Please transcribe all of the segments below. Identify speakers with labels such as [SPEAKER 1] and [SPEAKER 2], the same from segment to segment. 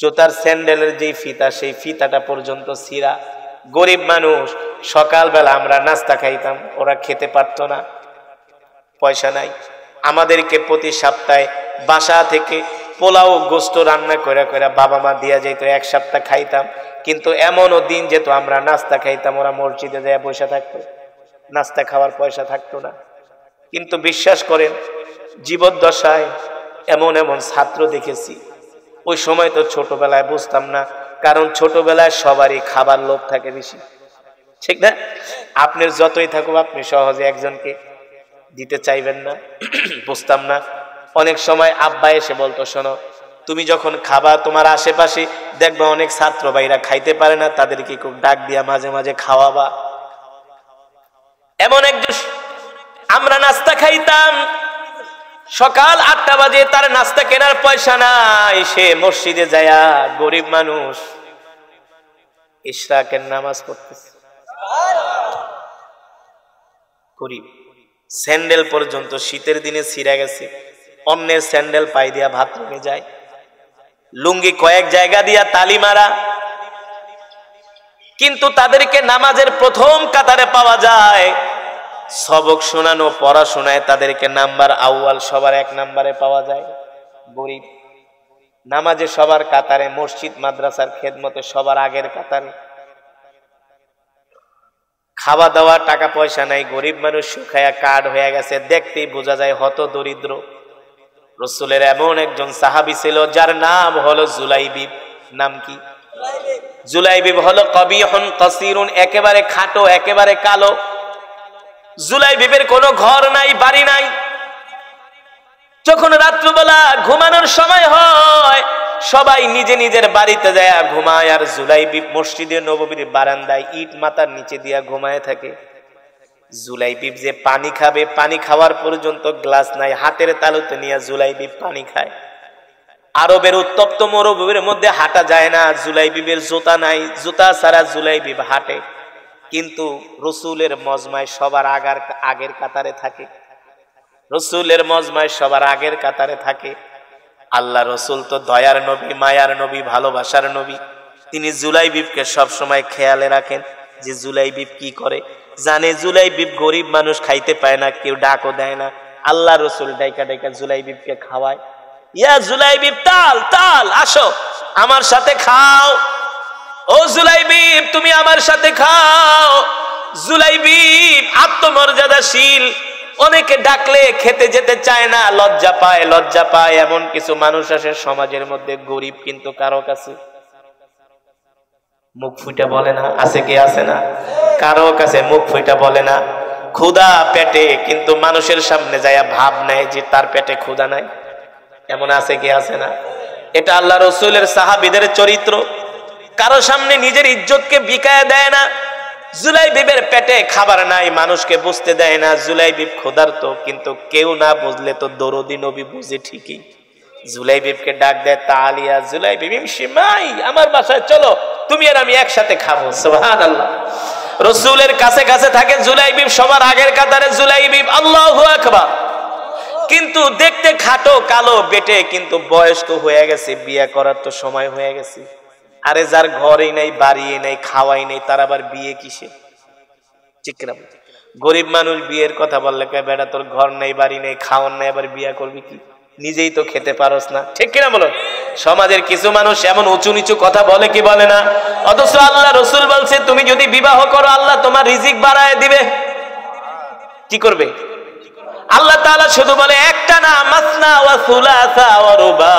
[SPEAKER 1] জুতার স্যান্ডেলের যে ফিতা সেই ফিতাটা পর্যন্ত ছিঁড়া। গরিব মানুষ, সকালবেলা আমরা নাস্তা খাইতাম, ওরা খেতে পারতো না, পয়সা নাই। আমাদেরকে প্রতি সপ্তাহে বাসা থেকে পোলাও গোস্ত রান্না করে করে বাবা মা দিয়া যেত, এক সপ্তাহ খাইতাম। কিন্তু এমনও দিন যেত আমরা নাস্তা খাইতাম, ওরা মসজিদে যায় বসে থাকতো, নাস্তা খাওয়ার পয়সা থাকতো না। কিন্তু বিশ্বাস করেন, জীবদ্দশায় এমন এমন ছাত্র দেখেছি। ওই সময় তো ছোটবেলায় বুঝতাম না, কারণ ছোটবেলায় সবারই খাবার লোভ থাকে বেশি, ঠিক না? আপনার যতই থাকুক আপনি সহজে একজনকে দিতে চাইবেন না, বুঝতাম না। অনেক সময় আব্বা এসে বলতো, শোনো তুমি যখন খাবা তোমার আশেপাশে দেখবা অনেক ছাত্র ভাইরা খাইতে পারে না, তাদেরকে খুব ডাক দিয়া মাঝে মাঝে খাওয়াবা। এমন একজন, আমরা নাস্তা খাইতাম সকাল 8টা বাজে, তার নাস্তা কেনার পয়সা নাই, সে মসজিদে যায়া গরিব মানুষ ইশরাকের নামাজ পড়তেছে। গরিব, স্যান্ডেল পর্যন্ত শীতের দিনে ছিঁড়ে গেছে, অন্যের স্যান্ডেল পাই দিয়া বাথরুমে যায়, লুঙ্গি কয়েক জায়গা দিয়া তালি মারা। কিন্তু তাদেরকে নামাজের প্রথম কাতারে পাওয়া যায়, সবক শোনানো পড়াশোনায় তাদেরকে নাম্বার আউয়াল, সবার 1 নম্বরে পাওয়া যায়। গরিব, নামাজে সবার কাতারে, মসজিদ মাদ্রাসার খেদমতে সবার আগের কাতারে। খাওয়া দাওয়া টাকা পয়সা নাই, গরিব মানুষ শুকায়া কাঠ হয়ে গেছে, দেখতেই বোঝা যায় হত দরিদ্র। রাসূলের এমন একজন সাহাবী ছিল যার নাম হলো জুলাইবিব। নাম কি? জুলাইবিব হলো কবিহুন কাসিরুন, একেবারে খাটো, একেবারে কালো। জুলাইবিবের কোনো ঘর নাই, বাড়ি নাই। যখন রাত্রিবেলা ঘুমানোর সময় হয়, সবাই নিজে নিজের বাড়িতে যায় ঘুমায়, আর জুলাইবিব মসজিদে নববীর বারান্দায় ইট মাথার নিচে দিয়া ঘুমায় থাকে। জুলাইবিব যে পানি খাবে, পানি খাওয়ার পর্যন্ত গ্লাস নাই, হাতের তালুতে নিয়ে জুলাইবিব পানি খায়। আরবের উত্তপ্ত মরুভূমির মধ্যে হাঁটা যায় না, জুলাইবিবের জুতা নাই, জুতা ছাড়া জুলাইবিব হাঁটে। কিন্তু রসুলের মজমায় সবার আগের কাতারে থাকে, রসুলের মজমায় সবার আগের কাতারে থাকে। আল্লাহ রসুল তো দয়ার নবী, মায়ার নবী, ভালোবাসার নবী। তিনি জুলাইবিবকে সবসময় খেয়ালে রাখেন যে জুলাইবিব কি করে। জানে জুলাইবিব গরিব মানুষ, খাইতে পায় না, কেউ ডাকও দেয় না। আল্লাহ রসুল ডাইকা ডাইকা জুলাইবিবকে খাওয়ায়। ইয়া জুলাইবিব, তাল তাল, আসো আমার সাথে খাও। ও জুলাইবিব, তুমি আমার সাথে খাও। জুলাইবিব আত্মমর্যাদাশীল, অনেকে ডাকলে খেতে যেতে চায় না, লজ্জা পায়, লজ্জা পায়। এমন কিছু মানুষ আসে সমাজের মধ্যে, গরিব কিন্তু কারো কাছে মুখ ফুইটা বলে না। আছে কি? আছে না? কারো কাছে মুখ ফুইটা বলে না। ক্ষুধা পেটে, কিন্তু মানুষের সামনে যায় ভাব নেয় যে তার পেটে ক্ষুধা নাই। এমন আছে কি? আছে না? এটা আল্লাহ রসুলের সাহাবীদের চরিত্র। কারো সামনে নিজের ইজ্জতকে বিকায় দেয় না। জুলাইবিবের পেটে খাবার নাই, মানুষকে বুঝতে দেয় না। জুলাইবিব ক্ষুধার্ত, কিন্তু কেউ না বুঝলে তো দরদি নবী বুঝে ঠিকই। জুলাইবিবকে ডাক দেয়, তালিয়া জুলাইবিব, ইমশিমাই, আমার বাসায় চলো, তুমি আর আমি একসাথে খাবো। সুবহানাল্লাহ। রসুলের কাছে কাছে থাকে জুলাইবিব, সবার আগের কাতারে জুলাইবিব। আল্লাহু আকবার। কিন্তু দেখতে খাটো, কালো, বেটে, কিন্তু বয়স্ক হয়ে গেছে, বিয়ে করার তো সময় হয়ে গেছে। আরে যার ঘরই নাই, বাড়ি নাই, খাওয়াই নেই, তার আবার বিয়ে কিসে? ঠিক না? গরিব মানুষ বিয়ের কথা বললে কয়, বেটা তোর ঘর নেই, বাড়ি নেই, খাওয়ার নাই, আবার বিয়ে করবি কি? নিজেই তো খেতে পারস না। ঠিক কিনা বলো? সমাজের কিছু মানুষ এমন উঁচু নিচু কথা বলে কি বলে না? অথচ আল্লাহ রসুল বলছে, তুমি যদি বিবাহ করো আল্লাহ তোমার রিজিক বাড়ায় দিবে। কি করবে? আল্লাহ তাআলা শুধু বলে একটা না, মাসনা ওয়া সুলাসা ওয়া রুবা।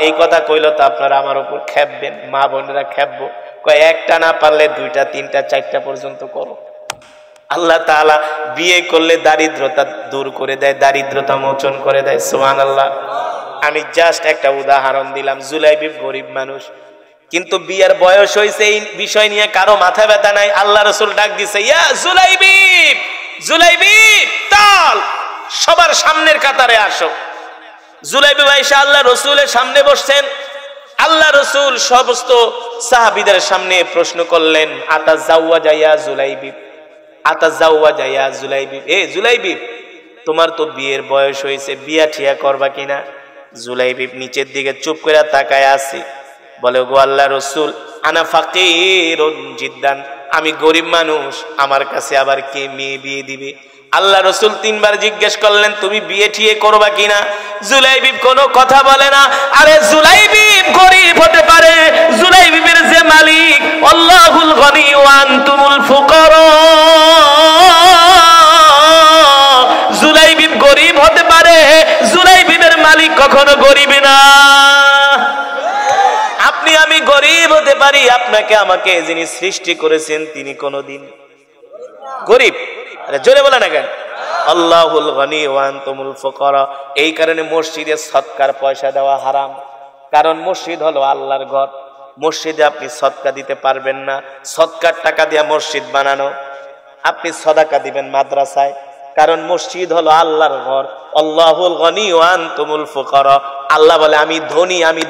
[SPEAKER 1] এই কথা কইলো তো আপনারা আমার উপর খেপবেন, মা বোনেরা খেপবো। কয় একটা না পারলে 2টা 3টা 4টা পর্যন্ত করো। আল্লাহ তাআলা বিয়ে করলে দারিদ্রতা দূর করে দেয়, দারিদ্রতা মোচন করে দেয়। সুবহানাল্লাহ। আমি জাস্ট একটা উদাহরণ দিলাম। জুলাইবিব গরিব মানুষ, কিন্তু বিয়ের বয়স হয়েছে, এই বিষয় নিয়ে কারো মাথা ব্যথা নাই। আল্লাহ রসুল ডাক দিছে, ইয়া জুলাইবিব, জুলাইবিব, তাল, সবার সামনের কাতারে আসো। জুলাইবিব আয়েশা আল্লাহ রসুলের সামনে বসছেন। আল্লাহ রসুল সমস্ত সাহাবীদের সামনে প্রশ্ন করলেন, আতাজাওয়াজা ইয়া জুলাইবিব, আতাজাওয়াজা ইয়া জুলাইবিব। এ জুলাইবিব, তোমার তো বিয়ের বয়স হয়েছে, বিয়া ঠিয়া করবা কিনা? জুলাইবিব নিচের দিকে চুপ করে তাকায় আছে। বলে গো আল্লাহ রসুল আনা ফাকিরুন জিদ্দান, আমি গরিব মানুষ, আমার কাছে আবার কে মেয়ে বিয়ে দিবে? আল্লাহ রসুল 3 বার জিজ্ঞেস করলেন তুমি বিয়ে ঠিয়ে করবা কিনা? জুলাইবিব কোনো কথা বলে না। আরে জুলাইবিব গরিব হতে পারে, জুলাইবিবের যে মালিক আল্লাহুল গনি ওয়া আনতুমুল ফুকারা, জুলাইবিব গরিব হতে পারে, জুলাইবিবের মালিক কখনো গরিব না। আপনি আমি গরিব হতে পারি, আপনাকে আমাকে যিনি সৃষ্টি করেছেন তিনি কোনদিন গরিব? আরে জোরে বলে না কেন? আল্লাহুল গনি ওয়া আনতুমুল ফুকারা। এই কারণে মসজিদে সদকার পয়সা দেওয়া হারাম, কারণ মসজিদ হলো আল্লাহর ঘর। মসজিদে আপনি সদকা দিতে পারবেন না, সদকার টাকা দিয়ে মসজিদ বানানো। আপনি সদাকা দিবেন মাদ্রাসায়, কারণ মসজিদ হলো আল্লাহর ঘর। আল্লাহুল গনি ওয়া আনতুমুল ফুকারা। আল্লাহ বলে আমি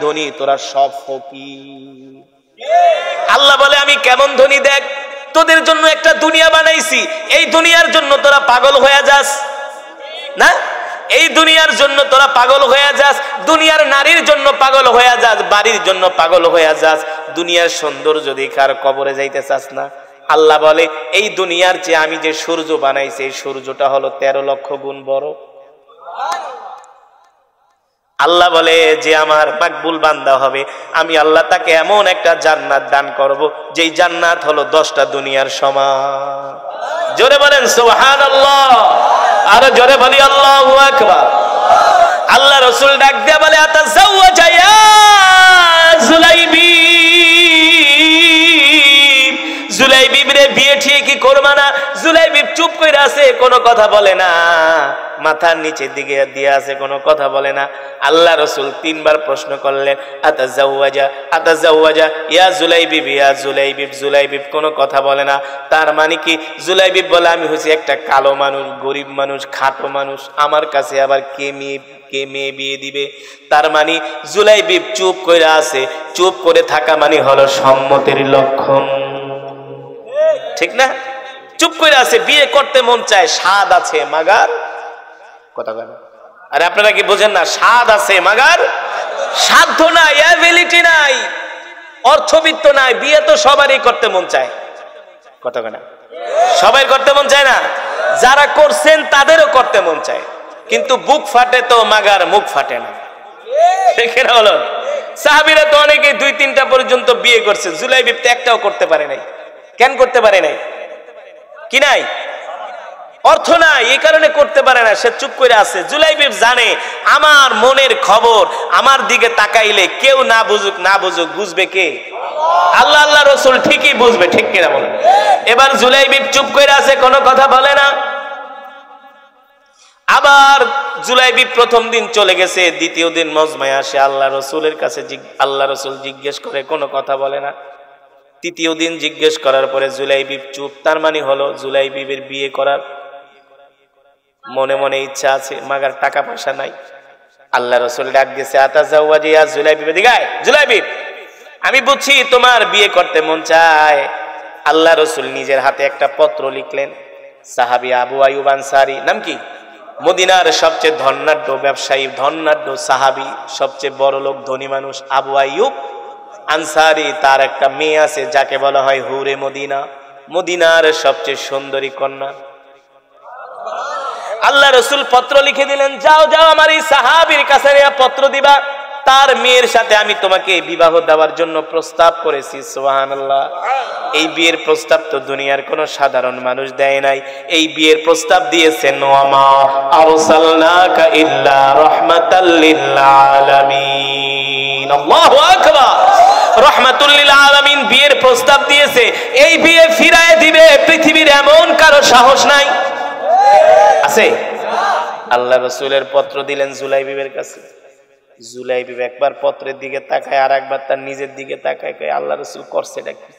[SPEAKER 1] ধনী, তোরা সব ফকির। আল্লাহ বলে আমি কেমন ধনী দেখ, তোদের জন্য একটা দুনিয়া বানাইছি, এই দুনিয়ার জন্য তোরা পাগল হয়ে যাস না? এই দুনিয়ার জন্য তোরা পাগল হয়ে যাস, দুনিয়ার নারীর জন্য পাগল হয়ে যাস, বাড়ির জন্য পাগল হয়ে যাস, দুনিয়ার সৌন্দর্য দেখার কবরে যাইতে চাস না। আল্লাহ বলে এই দুনিয়ার যে আমি যে সূর্য বানাইছি, এই সূর্যটা হলো 13 লক্ষ গুণ বড়। আল্লাহ বলে যে আমার মাকবুল বান্দা হবে, আমি আল্লাহ তাকে এমন একটা জান্নাত দান করব, যেই জান্নাত হলো 10টা দুনিয়ার সমান। জোরে বলেন সুবহানাল্লাহ, আরো জোরে বলি আল্লাহু আকবার। আল্লাহ রাসূল ডাক দিয়ে বলে আতাযাওয়াজা ইয়া জুলাইবিব, জুলাইবিব রে বিয়ে ঠিক কি করবা না? জুলাইবিব চুপ কইরা আছে, কোনো কথা বলে না, মাথার নিচের দিকে দিয়ে আছে, কোনো কথা বলে না। আল্লাহ রাসূল 3 বার প্রশ্ন করলেন আতাযাওয়াজা ইয়া জুলাইবিব, ইয়া জুলাইবিব। জুলাইবিব কোনো কথা বলে না। তার মানে কি? জুলাইবিব বলে আমি হচ্ছি একটা কালো মানুষ, গরিব মানুষ, খাটো মানুষ, আমার কাছে আবার কে মেয়ে বিয়ে দিবে? তার মানে জুলাইবিব চুপ কইরা আছে। চুপ করে থাকা মানে হলো সম্মতির লক্ষণ, ঠিক না? চুপ করে আছে, বিয়ে করতে মন চায়, স্বাদ আছে মাগার কথা বলে। আরে আপনারা কি বোঝেন না? স্বাদ আছে মাগার সাধ্য নাই, অ্যাবিলিটি নাই, অর্থবিত্ত নাই। বিয়ে তো সবারই করতে মন চায়, কথা বলে। সবাই করতে মন চায় না, যারা করছেন তাদেরও করতে মন চায়, কিন্তু বুক ফাটে তো মাগার মুখ ফাটে না, ঠিক না? হলো সাহাবীরা তো অনেকে 2-3টা পর্যন্ত বিয়ে করছে, জুলাইবিব তো একটাও করতে পারে নাই। কেন করতে পারে নাই? কি নাই? অর্থ নাই, এই কারণে করতে পারে না, সে চুপ করে আছে। জুলাইবিব জানে আমার মনের খবর, আমার দিকে তাকাইলে কেউ না বুঝুক বুঝবে কে? আল্লাহ। আল্লাহ রাসূল ঠিকই বুঝবে, ঠিক কিনা বলেন? এবার জুলাইবিব চুপ করে আছে, কোনো কথা বলে না। আবার জুলাইবিব প্রথম দিন চলে গেছে, দ্বিতীয় দিন মজমায় আসে, আল্লাহ রাসূলের কাছে আল্লাহ রাসূল জিজ্ঞেস করে, কোনো কথা বলে না। তৃতীয় দিন জিজ্ঞেস করার পরে জুলাইবিব চুপ। তার মানে হলো জুলাইবিবের বিয়ে করার মনে মনে ইচ্ছা আছে, মাগার টাকা পয়সা নাই। আল্লাহ রাসূল ডাক দিয়েছে আতাযাওয়াজা ইয়া জুলাইবিব, দিগায় জুলাইবিব, আমি বুঝছি তোমার বিয়ে করতে মন চায়। আল্লাহ রাসূল নিজের হাতে একটা পত্র লিখলেন। সাহাবী আবু আইয়ুব আনসারী, নাম কি? মদিনার সবচেয়ে ধনাঢ্য ব্যবসায়ী, ধনাঢ্য সাহাবী, সবচেয়ে বড় লোক, ধনী মানুষ আবু আইয়ুব আনসারী। তার একটা মেয়ে আছে যাকে বলা হয় হুরে মদিনা, মদিনার সবচেয়ে সুন্দরী কন্যা। আল্লাহ রাসূল পত্র লিখে দিলেন, যাও আমার এই সাহাবীর কাছে পত্র দিবা, তার মেয়ের সাথে আমি তোমাকে বিবাহ দেওয়ার জন্য প্রস্তাব করেছি। সুবহানাল্লাহ। এই বিয়ের প্রস্তাব তো দুনিয়ার কোন সাধারণ মানুষ দেয় নাই, এই বিয়ের প্রস্তাব দিয়েছেন ওয়া মা আরসালনাকা ইল্লা রাহমাতাল লিল আলামিন। আল্লাহু আকবার। রাহমাতুল লিল আলামিন বিয়ের প্রস্তাব দিয়েছে। এই বিয়ে ফিরায় দিবে পৃথিবীর এমন কারো সাহস নাই, আছে? আল্লাহ রাসূলের পত্র দিলেন জুলাইবিবের কাছে। জুলাইবিব একবার পত্রের দিকে তাকায়, আর একবার তার নিজের দিকে তাকায়, কয় আল্লাহ রাসূল করছে এটা কি?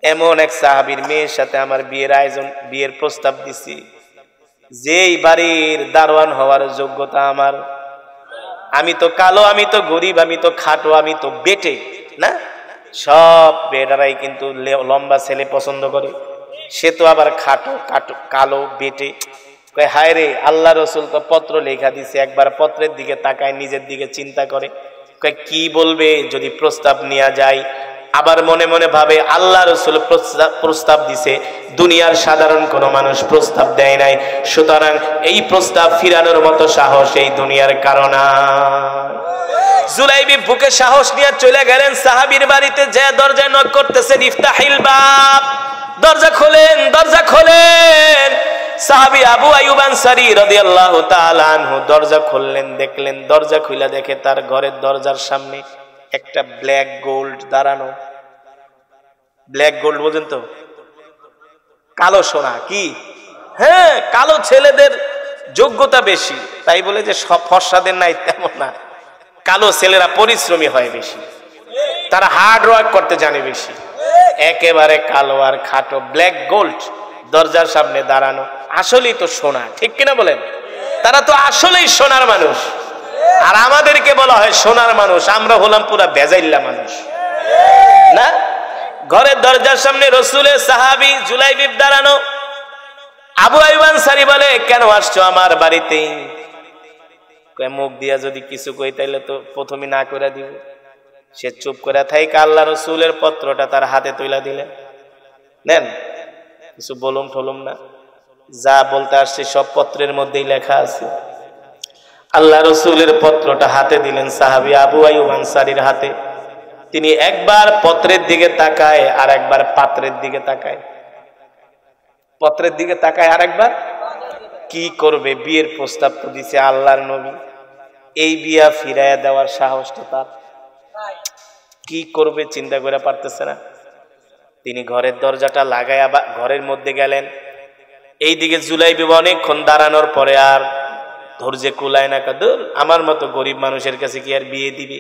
[SPEAKER 1] এমন এক সাহাবীর মেয়ের সাথে আমার বিয়ের আয়োজন, বিয়ের প্রস্তাব দিছি, যেই বাড়ির দারোয়ান হওয়ার যোগ্যতা আমার। আমি তো কালো, আমি তো গরিব, আমি তো খাটো, আমি তো বেটে না। সব বেটারাই কিন্তু লম্বা ছেলে পছন্দ করে, সে তো আবার খাটো কালো বেটে। কয় হায় রে, আল্লাহ রাসূল তো পত্র লেখা দিছে, একবার পত্রের দিকে তাকায়, নিজের দিকে চিন্তা করে, কি বলবে যদি প্রস্তাব নেওয়া যায়? আবার মনে মনে ভাবে আল্লাহ রাসূল প্রস্তাব দিছে, দুনিয়ার সাধারণ কোনো মানুষ প্রস্তাব দেয় নাই, সুতরাং এই প্রস্তাব ফিরানোর মতো সাহস এই দুনিয়ার কারণে। জুলাইবি বুকে সাহস নিয়ে চলে গেলেন সাহাবীর বাড়িতে, যে দরজায় নক করতেছেন, ইফতাহিল বাব, দরজা খোলেন, দরজা খোলেন। সাহাবী আবু আইয়ুব আনসারী রাদিয়াল্লাহু তাআলা আনহু দরজা খুললেন, দেখলেন দরজা খুলে দেখে তার ঘরের দরজার সামনে একটা ব্ল্যাক গোল্ড দাঁড়ানো। ব্ল্যাক গোল্ড বোঝেন তো? কালো সোনা। কি? হ্যাঁ, কালো ছেলেদের যোগ্যতা বেশি, তাই বলে যে সব ফর্সাদের নাই তেমন না। কালো ছেলেরা পরিশ্রমী হয় বেশি, তারা হার্ড ওয়ার্ক করতে জানে বেশি। একেবারে কালো আর খাটো ব্ল্যাক গোল্ড দরজার সামনে দাঁড়ানো, আসলেই তো সোনা, ঠিক কিনা বলেন? তারা তো আসলেই সোনার মানুষ, আর আমাদেরকে বলা হয় সোনার মানুষ, আমরা হলাম পুরা বেজাইল্লা মানুষ না। ঘরের দরজার সামনে রাসূলের সাহাবী জুলাইবি দাঁড়ানো। আবু আইয়ুব আনসারী বলে, কেন আসছো আমার বাড়িতে? মুখ দিয়া যদি কিছু কই তাইলে তো প্রথমে না করে দিব। সে চুপ করে থাইকা আল্লাহ রাসূলের পত্রটা তার হাতে তুলে দিলেন, নেন, কিছু বলুম ঠলুম না, যা বলতে আসছে সব পত্রের মধ্যেই লেখা আছে। আল্লাহ রাসূলের পত্রটা হাতে দিলেন সাহাবী আবু আইয়ুব আনসারীর হাতে। তিনি একবার পত্রের দিকে তাকায় আর একবার পাত্রের দিকে তাকায়, পত্রের দিকে তাকায় আর একবার। কি করবে? বিয়ের প্রস্তাব তো দিছে আল্লাহর নবী, এই বিয়া ফিরাইয়া দেওয়ার সাহসটা তার। কি করবে চিন্তা করে পারতেছে না। তিনি ঘরের দরজাটা লাগায় ঘরের মধ্যে গেলেন। এইদিকে জুলাইবি অনেকক্ষণ দাঁড়ানোর পরে আর ধৈর্যে কুলায় না, কাদুর আমার মতো গরিব মানুষের কাছে কি আর বিয়ে দিবে?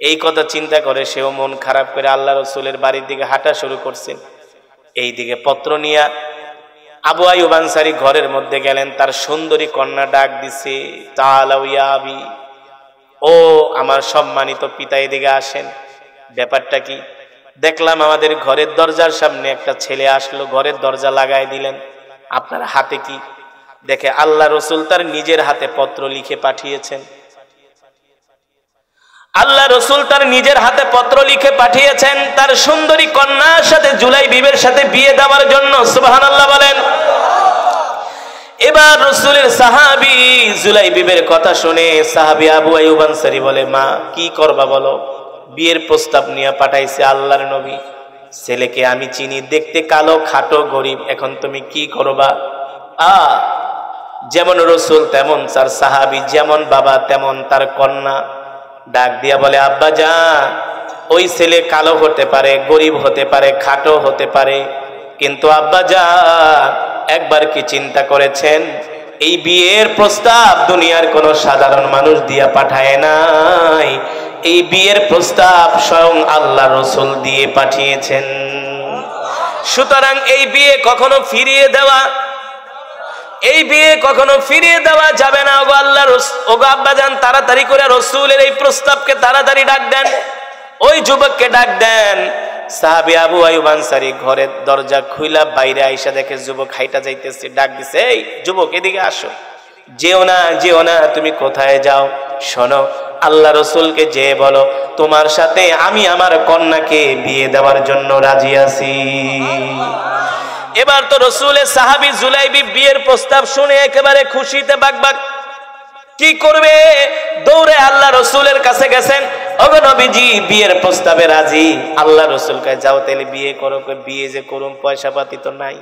[SPEAKER 1] এই কথা চিন্তা করে সেও মন খারাপ করে আল্লাহ রাসূলের বাড়ির দিকে হাঁটা শুরু করছেন। এইদিকে পত্র নিয়ে আবু আইয়ুব আনসারী ঘরের মধ্যে গেলেন। তার সুন্দরী কন্যা ডাক দিছে, তাআলাউ ইয়া আবি, ও আমার সম্মানিত পিতা, এদিকে আসেন। ব্যাপারটা কি? দেখলাম আমাদের ঘরের দরজার সামনে একটা ছেলে আসলো, ঘরের দরজা লাগাই দিলেন, আপনার হাতে কি? দেখে আল্লাহ রাসূল তার নিজের হাতে পত্র লিখে পাঠিয়েছেন। আল্লাহ রাসূল তার নিজের হাতে পত্র লিখে পাঠিয়েছেন তার সুন্দরী কন্যার সাথে জুলাইবিবের সাথে বিয়ে দেওয়ার জন্য। সুবহানাল্লাহ বলেন। এবার রাসূলের সাহাবী জুলাইবিবের কথা শুনে সাহাবী আবু আইয়ুব আনসারী বলে, মা কি করবা বলো? বিয়ের প্রস্তাব নিয়ে পাঠাইছে আল্লাহর নবী, ছেলেকে আমি চিনি, দেখতে কালো খাটো গরিব, এখন তুমি কি করবা? যেমন রাসূল তেমন তার সাহাবী, যেমন বাবা তেমন তার কন্যা। ডাক দিয়া বলে, আব্বা জান, ওই ছেলে কালো হতে পারে, গরিব হতে পারে, খাটো হতে পারে, কিন্তু আব্বা জান একবার কি চিন্তা করেছেন এই বিয়ের প্রস্তাব দুনিয়ার কোন সাধারণ মানুষ দিয়া পাঠায় নাই, এই বিয়ের প্রস্তাব স্বয়ং আল্লাহ রাসূল দিয়ে পাঠিয়েছেন। সুতরাং এই বিয়ে কখনো ফিরিয়ে দেওয়া যাবে না। ওগো আল্লাহ, ওগো আব্বাজান, তাড়াতাড়ি করে রাসূলের এই প্রস্তাবকে তাড়াতাড়ি ডাক দেন, ওই যুবককে ডাক দেন। সাহাবী আবু আইয়ুব আনসারী ঘরের দরজা খুইলা বাইরে আইসা দেখে যুবক হাইটা যাইতেছে। ডাক দিছে, এই যুবক এদিকে আসো। যেও না, তুমি কোথায় যাও? শোনো, আল্লাহ রাসূলকে যে বলো তোমার সাথে আমি আমার কন্যাকে বিয়ে দেওয়ার জন্য রাজি আছি। এবার তো রাসূলের সাহাবী জুলাইবি বিয়ের প্রস্তাব শুনে একেবারে খুশিতে বাকবাক। কি করবে? দৌড়ে আল্লাহ রাসূলের কাছে গেছেন, ওগো নবীজি বিয়ের প্রস্তাবে রাজি। আল্লাহ রাসূল কয়, যাও তাহলে বিয়ে করো। বিয়ে যে করুম, পয়সা পাতি তো নাই।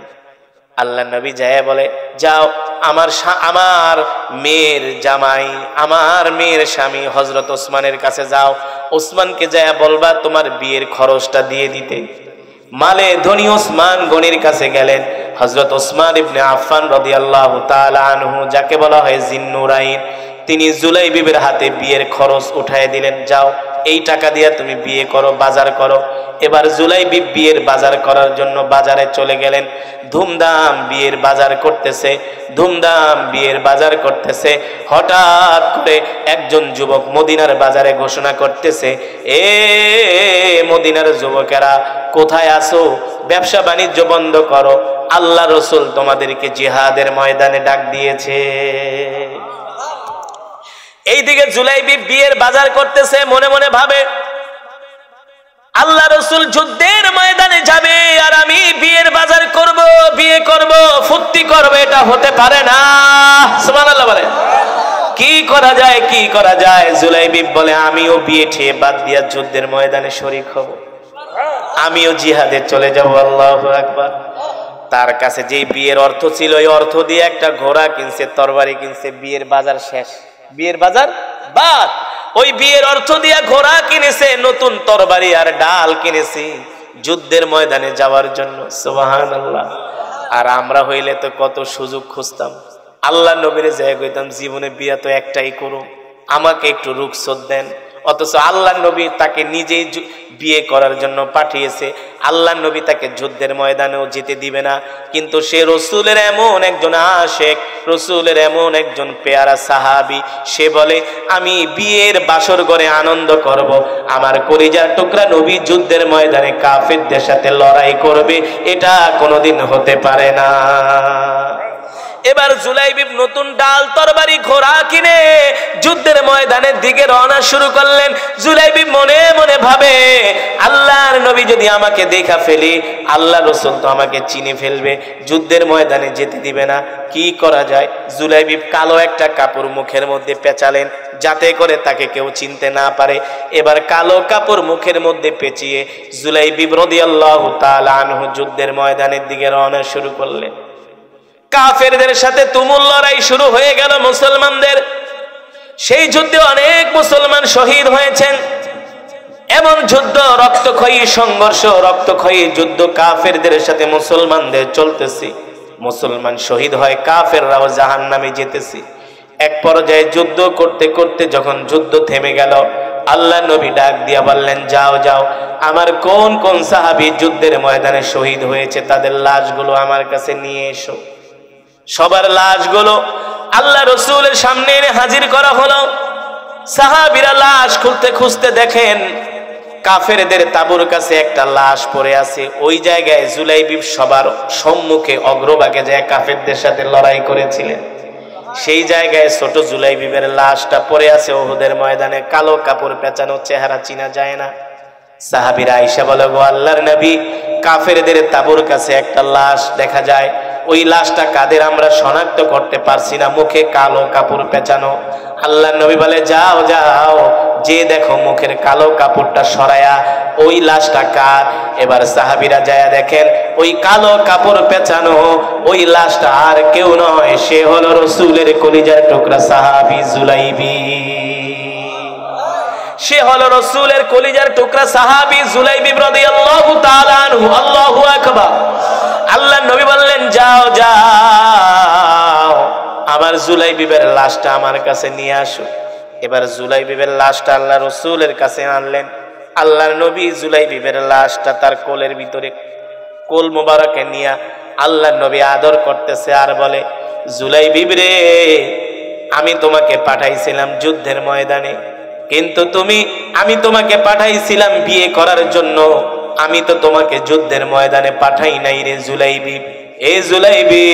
[SPEAKER 1] আল্লাহ নবী যায় বলে, যাও আমার মেয়ের জামাই, আমার মেয়ের স্বামী হযরত ওসমানের কাছে যাও, ওসমানকে যায় বলবা তোমার বিয়ের খরচটা দিয়ে দিতে। মালে ধনী ওসমান গনির কাছে গেলেন। হযরত ওসমান ইবনে আফফান রাদিয়াল্লাহু তাআলা আনহু, যাকে বলা হয় জিন্নুরাইন, তিনি জুলাইবিবের হাতে বিয়ের খরচ উঠায় দিলেন। যাও এই টাকা দিয়ে তুমি বিয়ে করো, বাজার করো। এবার জুলাইবি বিয়ের বাজার করার জন্য বাজারে চলে গেলেন। ধুমধাম বিয়ের বাজার করতেছে। হঠাৎ করে একজন যুবক মদিনার বাজারে ঘোষণা করতেছে, এ মদিনার যুবকেরা কোথায় আছো? ব্যবসা বাণিজ্য বন্ধ করো, আল্লাহ রাসূল তোমাদেরকে জিহাদের ময়দানে ডাক দিয়েছে। এইদিকে জুলাইবি বিয়ের বাজার করতেছে, মনে মনে ভাবে আল্লাহ রাসূল যুদ্ধের ময়দানে যাবে আর আমি বিয়ের বাজার করব, বিয়ে করব, ফুর্তি করব, এটা হতে পারে না। সুবহানাল্লাহ বলে। কি করা যায়, কি করা যায়? জুলাইবি বলে আমিও বিয়ে ঠিয়ে বাদ দিয়া যুদ্ধের ময়দানে শরীক হব, আমিও জিহাদে চলে যাব। আল্লাহু আকবার। তার কাছে যে বিয়ের অর্থ ছিল ওই অর্থ দিয়ে একটা ঘোড়া কিনছে, তরবারি কিনছে। বিয়ের বাজার শেষ, বিয়ের বাজার বাদ। ওই বিয়ের অর্থ দিয়ে ঘোড়া কিনেছে, নতুন তরবারি আর ডাল কিনেছি যুদ্ধের ময়দানে যাওয়ার জন্য। সুবহানাল্লাহ। আর আমরা হইলে তো কত সুযোগ খুঁজতাম, আল্লাহ নবীরে যাই কইতাম জীবনে বিয়া তো একটাই করো, আমাকে একটু রুখসত দেন। অথচ আল্লাহ নবী তাকে নিজেই বিয়ে করার জন্য পাঠিয়েছে। আল্লাহ নবী তাকে যুদ্ধের ময়দানেও যেতে দিবে না, কিন্তু সে রসুলের এমন একজন আশেক, রসুলের এমন একজন পেয়ারা সাহাবী, সে বলে আমি বিয়ের বাসর ঘরে আনন্দ করব, আমার কলিজার টুকরা নবী যুদ্ধের ময়দানে কাফেরদের সাথে লড়াই করবে, এটা কোনোদিন হতে পারে না। এবার জুলাইবি নতুন ডাল তরবারি ঘোড়া কিনে যুদ্ধের ময়দানের দিকে রওনা শুরু করলেন। জুলাইবি মনে মনে ভাবে আল্লাহর নবী যদি আমাকে দেখা ফেলে, আল্লাহ রাসূল তো আমাকে চিনে ফেলবে, যুদ্ধের ময়দানে যেতে দিবে না। কি করা যায়? জুলাইবি কালো একটা কাপড় মুখের মধ্যে পেঁচালেন যাতে করে তাকে কেউ চিনতে না পারে। এবার কালো কাপড় মুখের মধ্যে পেঁচিয়ে জুলাইবি রাদিয়াল্লাহু তাআলা আনহু যুদ্ধের ময়দানের দিকে রওনা শুরু করলেন। কাফেরদের সাথে তুমুল লড়াই শুরু হয়ে গেল মুসলমানদের। সেই যুদ্ধে অনেক মুসলমান শহীদ হয়েছেন। এমন যুদ্ধ, রক্তক্ষয়ী সংঘর্ষ, রক্তক্ষয়ী যুদ্ধ কাফেরদের সাথে মুসলমানদের চলতেছে। মুসলমান শহীদ হয়, কাফেররাও জাহান্নামে যেতেছে। এক পর্যায়ে যুদ্ধ করতে করতে যখন যুদ্ধ থেমে গেল, আল্লাহ নবী ডাক দিয়া বললেন যাও যাও, আমার কোন কোন সাহাবী যুদ্ধের ময়দানে শহীদ হয়েছে তাদের লাশগুলো আমার কাছে নিয়ে এসো। সবার লাশগুলো আল্লাহ রসুলের সামনে এনে হাজির করা হলো। সাহাবীরা লাশ খুঁজতে খুঁজতে দেখেন কাফেরদের তাঁবুর কাছে একটা লাশ পড়ে আছে। ওই জায়গায় জুলাইবি সবার সম্মুখে অগ্রভাগে যায় কাফেরদের সাথে লড়াই করেছিলেন। সেই জায়গায় ছোট জুলাইবিবের লাশটা পড়ে আছে উহুদের ময়দানে, কালো কাপড় পেঁচানো, চেহারা চিনা যায় না। সাহাবীরা আয়েশা বলে গো আল্লাহর নবী, কাফেরদের তাঁবুর কাছে একটা লাশ দেখা যায়, ওই লাশটা কাদের আমরা শনাক্ত করতে পারছি না, মুখে কালো কাপড় পেঁচানো। আল্লাহর নবী বলে যাও যাও, যে দেখো মুখের কালো কাপড়টা সরায়া ওই লাশটা কার। এবার সাহাবীরা যায়া দেখেন ওই কালো কাপড় পেঁচানো ওই লাশটা আর কেউ নয়, সে হলো রাসূলের কলিজার টুকরা সাহাবী জুলাইবি। সে হলো রাসূলের কলিজার টুকরা সাহাবী জুলাইবি রাদিয়াল্লাহু তাআলা আনহু। আল্লাহু আকবার। আল্লাহর নবী বললেন যাও যাও, আমার জুলাইবিবের লাশটা আমার কাছে নিয়ে আসো। এবার জুলাইবিবের লাশটা আল্লাহ রসুলের কাছে আনলেন। আল্লাহর নবী জুলাইবিবের লাশটা তার কোলের ভিতরে, কোল মোবারকে নিয়ে আল্লাহর নবী আদর করতেছে আর বলে জুলাইবিব রে, আমি তোমাকে পাঠাইছিলাম যুদ্ধের ময়দানে, কিন্তু আমি তোমাকে পাঠাইছিলাম বিয়ে করার জন্য, আমি তো তোমাকে যুদ্ধের ময়দানে পাঠাই নাই রে জুলাইবি। এ জুলাইবি,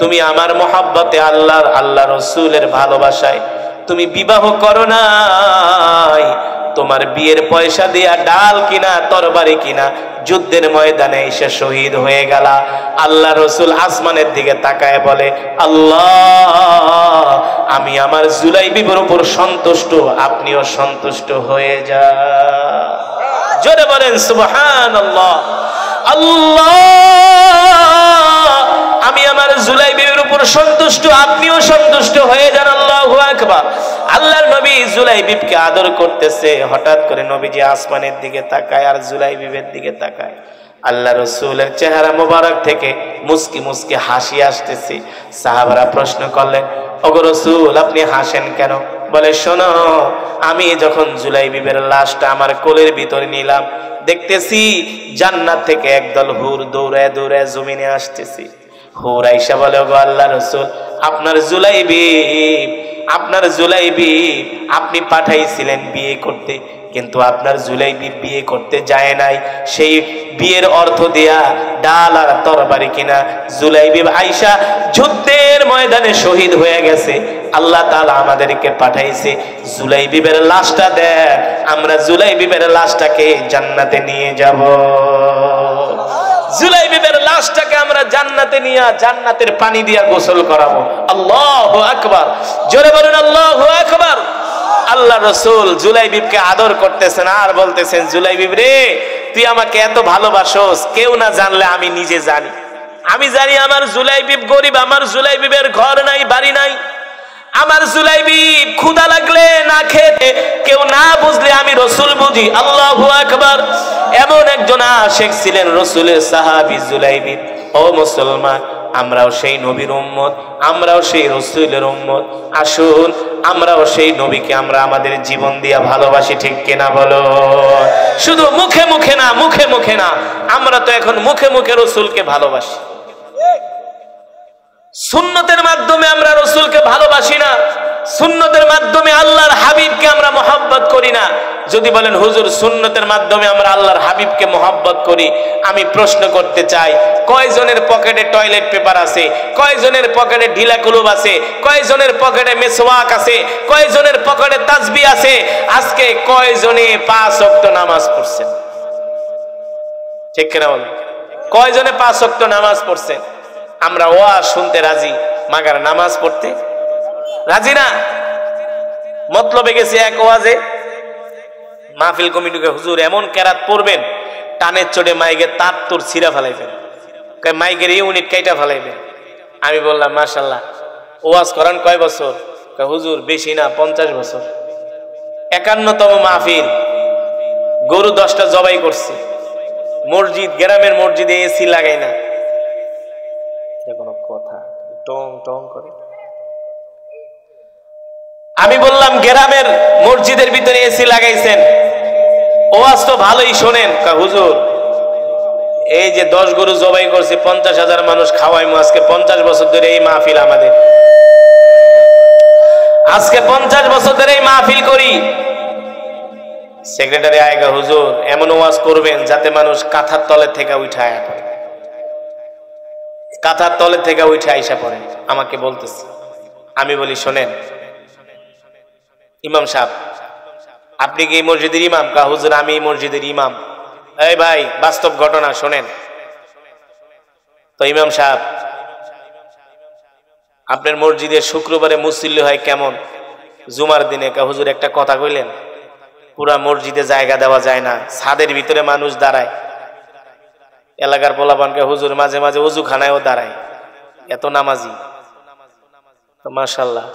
[SPEAKER 1] তুমি আমার মহব্বতে আল্লাহ রসুলের ভালোবাসায় তুমি বিবাহ করো নাই, তোমার বিয়ের পয়সা দিয়া ডাল কিনা তরবারি কিনা যুদ্ধের ময়দানে এসে শহীদ হয়ে গেল। আল্লাহ রসুল আসমানের দিকে তাকায় বলে আল্লাহ, আমি আমার জুলাইবির উপর সন্তুষ্ট, আপনিও সন্তুষ্ট হয়ে যা। জোরে বলেন সুবহানাল্লাহ। আল্লাহ, আমি আমার জুলাইবির উপর সন্তুষ্ট, আপনিও সন্তুষ্ট হয়ে যান। আল্লাহু আকবার। আল্লাহর নবী জুলাইবিবকে আদর করতেছে। হঠাৎ করে নবীজি আসমানের দিকে তাকায় আর জুলাইবিবের দিকে তাকায়। আল্লাহ রসুলের চেহারা মোবারক থেকে মুস্কি মুস্কি হাসি আসতেছে। সাহাবারা প্রশ্ন করলেন ওগো রসুল, আপনি হাসেন কেন? বলে শোনো, আমি যখন জুলাইবিবের লাশটা আমার কোলের ভিতরে নিলাম, দেখতেছি জান্নাত থেকে একদল হুর দৌড়ায় দৌড়ায় জমিনে আসতেছি। হুর আয়েশা বলে ওগো আল্লাহ রসুল, আপনার জুলাইবি আপনি পাঠাইছিলেন বিয়ে করতে, কিন্তু আপনার জুলাইবি বিয়ে করতে যায় নাই। সেই বিয়ের অর্থ দিয়া ডাল আর তরবারি কিনা জুলাইবি আয়েশা যুদ্ধের ময়দানে শহীদ হয়ে গেছে। আল্লাহ তাআলা আমাদেরকে পাঠাইছে জুলাইবিবের লাশটা দেন, আমরা জুলাইবিবের লাশটাকে জান্নাতে নিয়ে যাব। জুলাইবিবের লাশটাকে আমরা জান্নাতে নিয়ে জান্নাতের পানি দিয়া গোসল করাবো। আল্লাহু আকবার, জোরে বলুন আল্লাহু আকবার। আল্লাহ রাসূল জুলাইবিবকে আদর করতেছেন আর বলতেছেন, জুলাইবিব রে, তুই আমাকে এত ভালোবাসোস, কেউ না জানলে আমি নিজে জানি। আমি জানি আমার জুলাইবিব গরিব, আমার জুলাইবিবের ঘর নাই, বাড়ি নাই। আমার জুলাইবিব ক্ষুধা লাগলে না খেতে, কেউ না বুঝলে আমি রাসূল বুঝি। আল্লাহু আকবার। এমন একজন আশিক ছিলেন রাসূলের সাহাবী জুলাইবিব। ও মুসলমান, আমরাও সেই নবীর উম্মত, আমরাও সেই রাসূলের উম্মত। আসুন আমরাও সেই নবীকে আমরা আমাদের জীবন দিয়া ভালোবাসি, ঠিক কিনা বলো? শুধু মুখে মুখে না, মুখে মুখে না, আমরা তো এখন মুখে মুখে রাসূলকে ভালোবাসি, সুন্নতের মাধ্যমে আমরা রাসূলকে ভালোবাসি না, সুন্নতের মাধ্যমে আল্লাহর হাবিবকে আমরা মহব্বত করি না। যদি বলেন হুজুর সুন্নতের মাধ্যমে আমরা আল্লাহর হাবিবকে মহব্বত করি, আমি প্রশ্ন করতে চাই, কয়জনের পকেটে টয়লেট পেপার আছে? কয়জনের পকেটে ঢিলা কুলুপ আছে? কয়জনের পকেটে মেসওয়াক আছে? কয়জনের পকেটে তাসবিহ আছে? আজকে কয়জনে 5 ওয়াক্ত নামাজ পড়ছেন? ঠিক কিনা বলেন? কয়জনে 5 ওয়াক্ত নামাজ পড়ছেন? আমরা ওয়াজ শুনতে রাজি, মাগার নামাজ পড়তে রাজি না। মতলবে গেছে এক ওয়াজে, মাহফিল কমিটিকে, হুজুর এমন কেরাত পড়বেন টানের চড়ে মাইকের তার তোর ছিঁড়া ফেলাইবেন, মাইকের ইউনিট কাইটা ফেলাইবেন। আমি বললাম মাশাআল্লাহ, ওয়াজ করান কয় বছর? হুজুর বেশি না, 50 বছর। 51তম মাহফিল, গরু 10টা জবাই করছে। মসজিদ, গ্রামের মসজিদে এসি লাগাই না। কোনো কথা টং টং করে। আমি বললাম গ্রামের মসজিদের ভিতরে এসি লাগাইছেন, ওয়াজ তো ভালোই শোনেন। হুজুর এই যে 10 গরু জবাই করছে, 50,000 মানুষ খাওয়াইমু, আজকে 50 বছর ধরে এই মাহফিল আমাদের, আজকে 50 বছর ধরে এই মাহফিল করি। সেক্রেটারি আয়গা, হুজুর এমন ওয়াজ করবেন যাতে মানুষ কাঁথার তলে থেকে উঠায়, কাঁথার তলে থেকে উঠে আইসা পড়ে। আমাকে বলতেছে, আমি বলি শোনেন ইমাম সাহেব, আপনি কি এই মসজিদের ইমাম? হুজুর আমি এই মসজিদের ইমাম। এই ভাই, বাস্তব ঘটনা শোনেন তো। ইমাম সাহেব, আপনার মসজিদে শুক্রবারে মুসল্লি হয় কেমন? জুমার দিনে। হুজুর একটা কথা কইলেন, পুরা মসজিদে জায়গা দেওয়া যায় না, ছাদের ভিতরে মানুষ দাঁড়ায়। এলাকার পোলাপানকে, হুজুর মাঝে মাঝে ওযুখানায়ও দাঁড়ায়, এত নামাজি। তো মাশাআল্লাহ।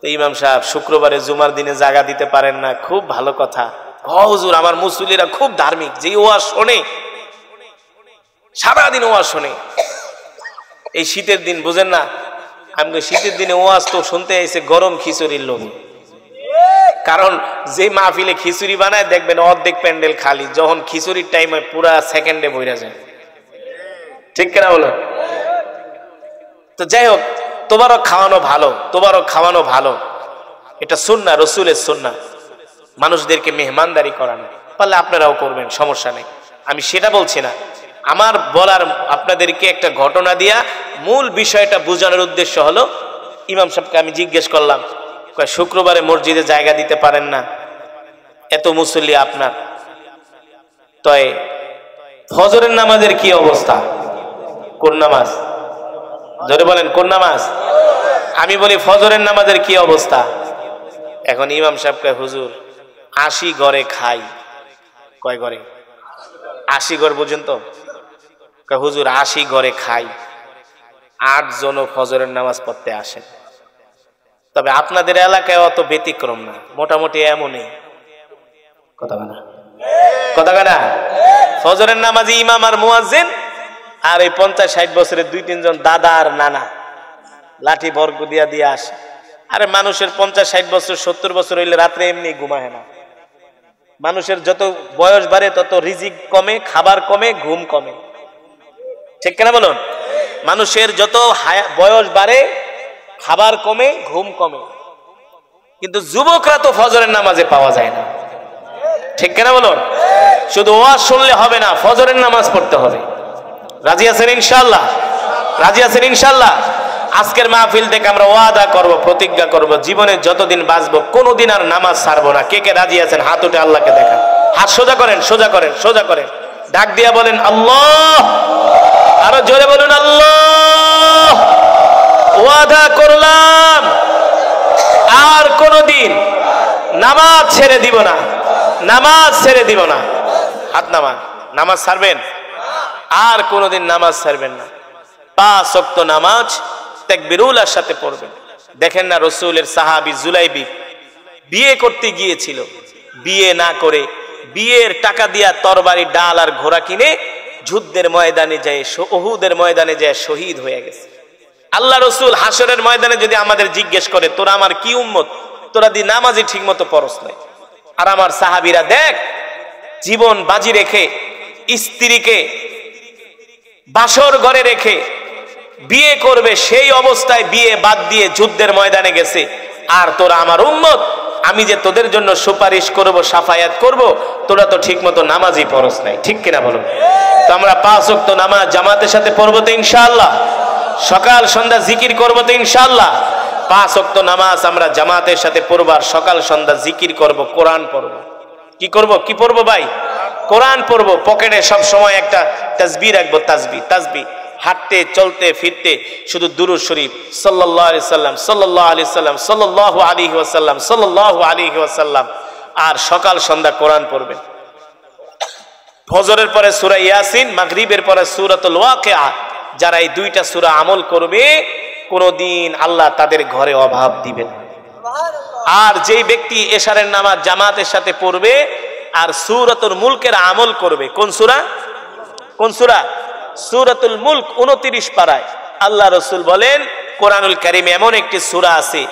[SPEAKER 1] তো ইমাম সাহেব শুক্রবারে জুমার দিনে জায়গা দিতে পারেন না, খুব ভালো কথা। হুজুর আমার মুসল্লিরা খুব ধার্মিক, যে ওয়াজ শোনে সারাদিন ওয়াজ শোনে। এই শীতের দিন বুঝেন না, আমি শীতের দিনে ওয়াজ তো শুনতে এসে গরম খিচুড়ির লোভে। কারণ যে মাহফিলে খিচুড়ি বানায় দেখবেন অর্ধেক প্যান্ডেল খালি, যখন খিচুড়ির টাইম হয় পুরা সেকেন্ডে বইরা যায়, ঠিক কিনা বলো? তো যাই হোক, তোমারও খাওয়ানো ভালো, তোমারও খাওয়ানো ভালো, এটা সুন্নাহ, রাসূলের সুন্নাহ। মানুষদেরকে মেহমানদারি করানো পারলে আপনারাও করবেন, সমস্যা নেই, আমি সেটা বলছি না। আমার বলার আপনাদেরকে একটা ঘটনা দিয়া মূল বিষয়টা বোঝানোর উদ্দেশ্য হলো, ইমাম সাহেবকে আমি জিজ্ঞেস করলাম, শুক্রবারে মসজিদে জায়গা দিতে পারেন না, এত মুসল্লি আপনার, তো ফজরের নামাজের কি অবস্থা? কোন নামাজ? জোরে বলেন, কোন নামাজ? আমি বলি ফজরের নামাজের কি অবস্থা? এখন ইমাম সাহেবকে, হুজুর 80 ঘরে খাই। কয় ঘরে? 80 ঘর পর্যন্ত। হুজুর 80 ঘরে খাই, 8 জনও ফজরের নামাজ পড়তে আসেন। তবে আপনাদের এলাকায় অত ব্যতিক্রম না, মোটামুটি এমনই। কথা বলা, কথা বলা। ফজরের নামাজি ইমাম আর মুয়াজ্জিন, আর এই 50-60 বছরের 2-3 জন দাদা আর নানা লাঠি বর্গ দিয়া দিয়ে আসে। আরে মানুষের 50-60 বছর 70 বছর হইলে রাত্রে এমনি ঘুমায় না। মানুষের যত বয়স বাড়ে তত রিজিক কমে, খাবার কমে, ঘুম কমে, ঠিক কিনা বলুন? মানুষের যত বয়স বাড়ে খাবার কমে, ঘুম কমে, কিন্তু যুবকরা তো ফজরের নামাজে পাওয়া যায় না, ঠিক কিনা বলুন? শুধু ওয়াজ শুনলে হবে না, ফজরের নামাজ পড়তে হবে। রাজি আছেন ইনশাআল্লাহ? রাজি আছেন ইনশাআল্লাহ? আজকের মাহফিল থেকে আমরা ওয়াদা করব, প্রতিজ্ঞা করব, জীবনে যতদিন বাঁচবো কোনোদিন আর নামাজ ছাড়বো না। কে কে রাজি আছেন হাত উঠে আল্লাহকে দেখান। হাত সোজা করেন, সোজা করেন, সোজা করেন, ডাক দিয়া বলেন আল্লাহ, আরো জোরে বলুন আল্লাহ। ওয়াদা করলাম আর কোনোদিন নামাজ ছেড়ে দিব না, নামাজ ছেড়ে দিব না। হাত নামান, নামাজ ছাড়বেন? আর কোনোদিন নামাজ ছাড়বেন না। 5 ওয়াক্ত নামাজ তাকবীরুল্লাহর সাথে পড়বেন। দেখেন না রাসূলের সাহাবী জুলাইবি বিয়ে করতে গিয়েছিল, বিয়ে না করে বিয়ের টাকা দিয়া তরবারি, ডাল আর ঘোড়া কিনে যুদ্ধের ময়দানে যায়, উহুদের ময়দানে যায় শহীদ হয়ে গেছে। আল্লাহ রাসূল হাসরের ময়দানে যদি আমাদের জিজ্ঞেস করে তোরা আমার কি উম্মত, তোরা দি নামাজই ঠিক মতো পড়স নাই। আর আমার সাহাবীরা দেখ জীবন বাজি রেখে স্ত্রীকে বাসর ঘরে রেখে বিয়ে করবে, সেই অবস্থায় বিয়ে বাদ দিয়ে যুদ্ধের ময়দানে গেছে। আর তোরা আমার উম্মত, আমি যে তোদের জন্য সুপারিশ করব, সাফায়াত করব, তোরা তো ঠিক মতো নামাজই পড়স নাই। ঠিক কিনা বলুন? তো আমরা 5 ওয়াক্ত নামাজ জামাতের সাথে পড়বো তো ইনশাআল্লাহ, সকাল সন্ধ্যা জিকির করবো তো ইনশাআল্লাহ। 5 ওয়াক্ত নামাজ আমরা জামাতের সাথে পড়ব, আর সকাল সন্ধ্যা জিকির করব, কোরআন পড়ব। কি করব? কি পড়ব ভাই? কোরআন পড়ব। পকেটে সব সময় একটা তাসবিহ রাখবো, তাসবিহ, তাসবিহ। হাঁটতে চলতে ফিরতে শুধু দুরূদ শরীফ সাল্লাল্লাহু আলাইহি সাল্লাম, সাল্লাল্লাহু আলাইহি সাল্লাম, সাল্লাল্লাহু আলাইহি ওয়াসাল্লাম, সাল্লাল্লাহু আলাইহি ওয়াসাল্লাম। আর সকাল সন্ধ্যা কোরআন পড়বেন। ফজরের পরে সূরা ইয়াসিন, মাগরিবের পরে সূরাতুল ওয়াকিয়া। যারা এই 2টা সূরা আমল করবে কোনদিন আল্লাহ তাদের ঘরে অভাব দিবেন। আর যেই ব্যক্তি এশারের নামাজ জামাতের সাথে পড়বে আর সূরাতুল মুলকের আমল করবে, কোন সূরা? কোন সূরা? সূরাতুল মুলক 29 পারায় আল্লাহ রাসূল বলেন কোরআনুল কারীমে এমন একটি সূরা আছে,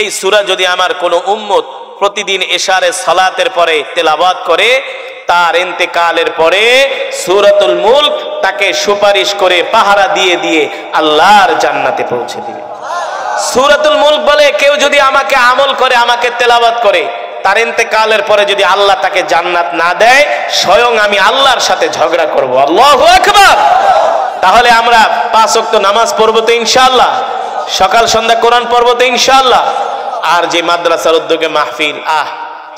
[SPEAKER 1] এই সূরা যদি আমার কোনো উম্মত প্রতিদিন এশারের সালাতের পরে তেলাওয়াত করে, তার ইন্তেকালের পরে সূরাতুল মুলক তাকে সুপারিশ করে পাহারা দিয়ে দিয়ে আল্লাহর জান্নাতে পৌঁছে দিবে। সূরাতুল মুলক বলে কেউ যদি আমাকে আমল করে, আমাকে তেলাওয়াত করে, তার ইন্তেকালের পরে যদি আল্লাহ তাকে জান্নাত না দেয়, স্বয়ং আমি আল্লাহর সাথে ঝগড়া করব। আল্লাহু আকবার। তাহলে আমরা 5 ওয়াক্ত নামাজ পড়বো তো ইনশাআল্লাহ, সকাল সন্ধ্যা কোরআন পড়বো তো ইনশাআল্লাহ। আর যে মাদ্রাসার উদ্যোগে মাহফিল,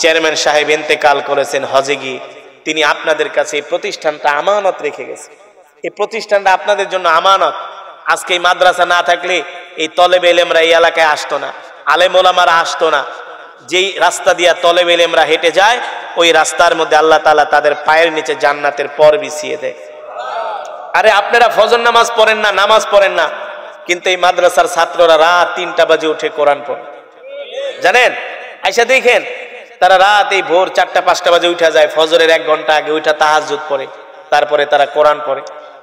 [SPEAKER 1] চেয়ারম্যান সাহেব ইন্তেকাল করেছেন হজে গিয়ে, তিনি আপনাদের কাছে এই প্রতিষ্ঠানটা আমানত রেখে গেছে। এই প্রতিষ্ঠানটা আপনাদের জন্য আমানত। আজকে এই মাদ্রাসা না থাকলে এই তলেবে ইলমরা এই এলাকায় আসতো না, আলেম ওলামারা আসতো না। যেই রাস্তা দিয়া তলেবে ইলমরা হেঁটে যায়, ওই রাস্তার মধ্যে আল্লাহ তাআলা তাদের পায়ের নিচে জান্নাতের পর বিছিয়ে দেয়। আরে আপনারা ফজর নামাজ পড়েন না, নামাজ পড়েন না, কিন্তু এই মাদ্রাসার ছাত্ররা রাত 3টা বাজে উঠে কোরআন পড়ে। জানেন, আইসা দেখেন তারা রাত এই ভোর 4টা-5টা বাজে উঠা যায়, ফজরের 1 ঘন্টা আগে উঠা তাহাজ্জুদ পড়ে, তারপরে তারা কোরআন পড়ে।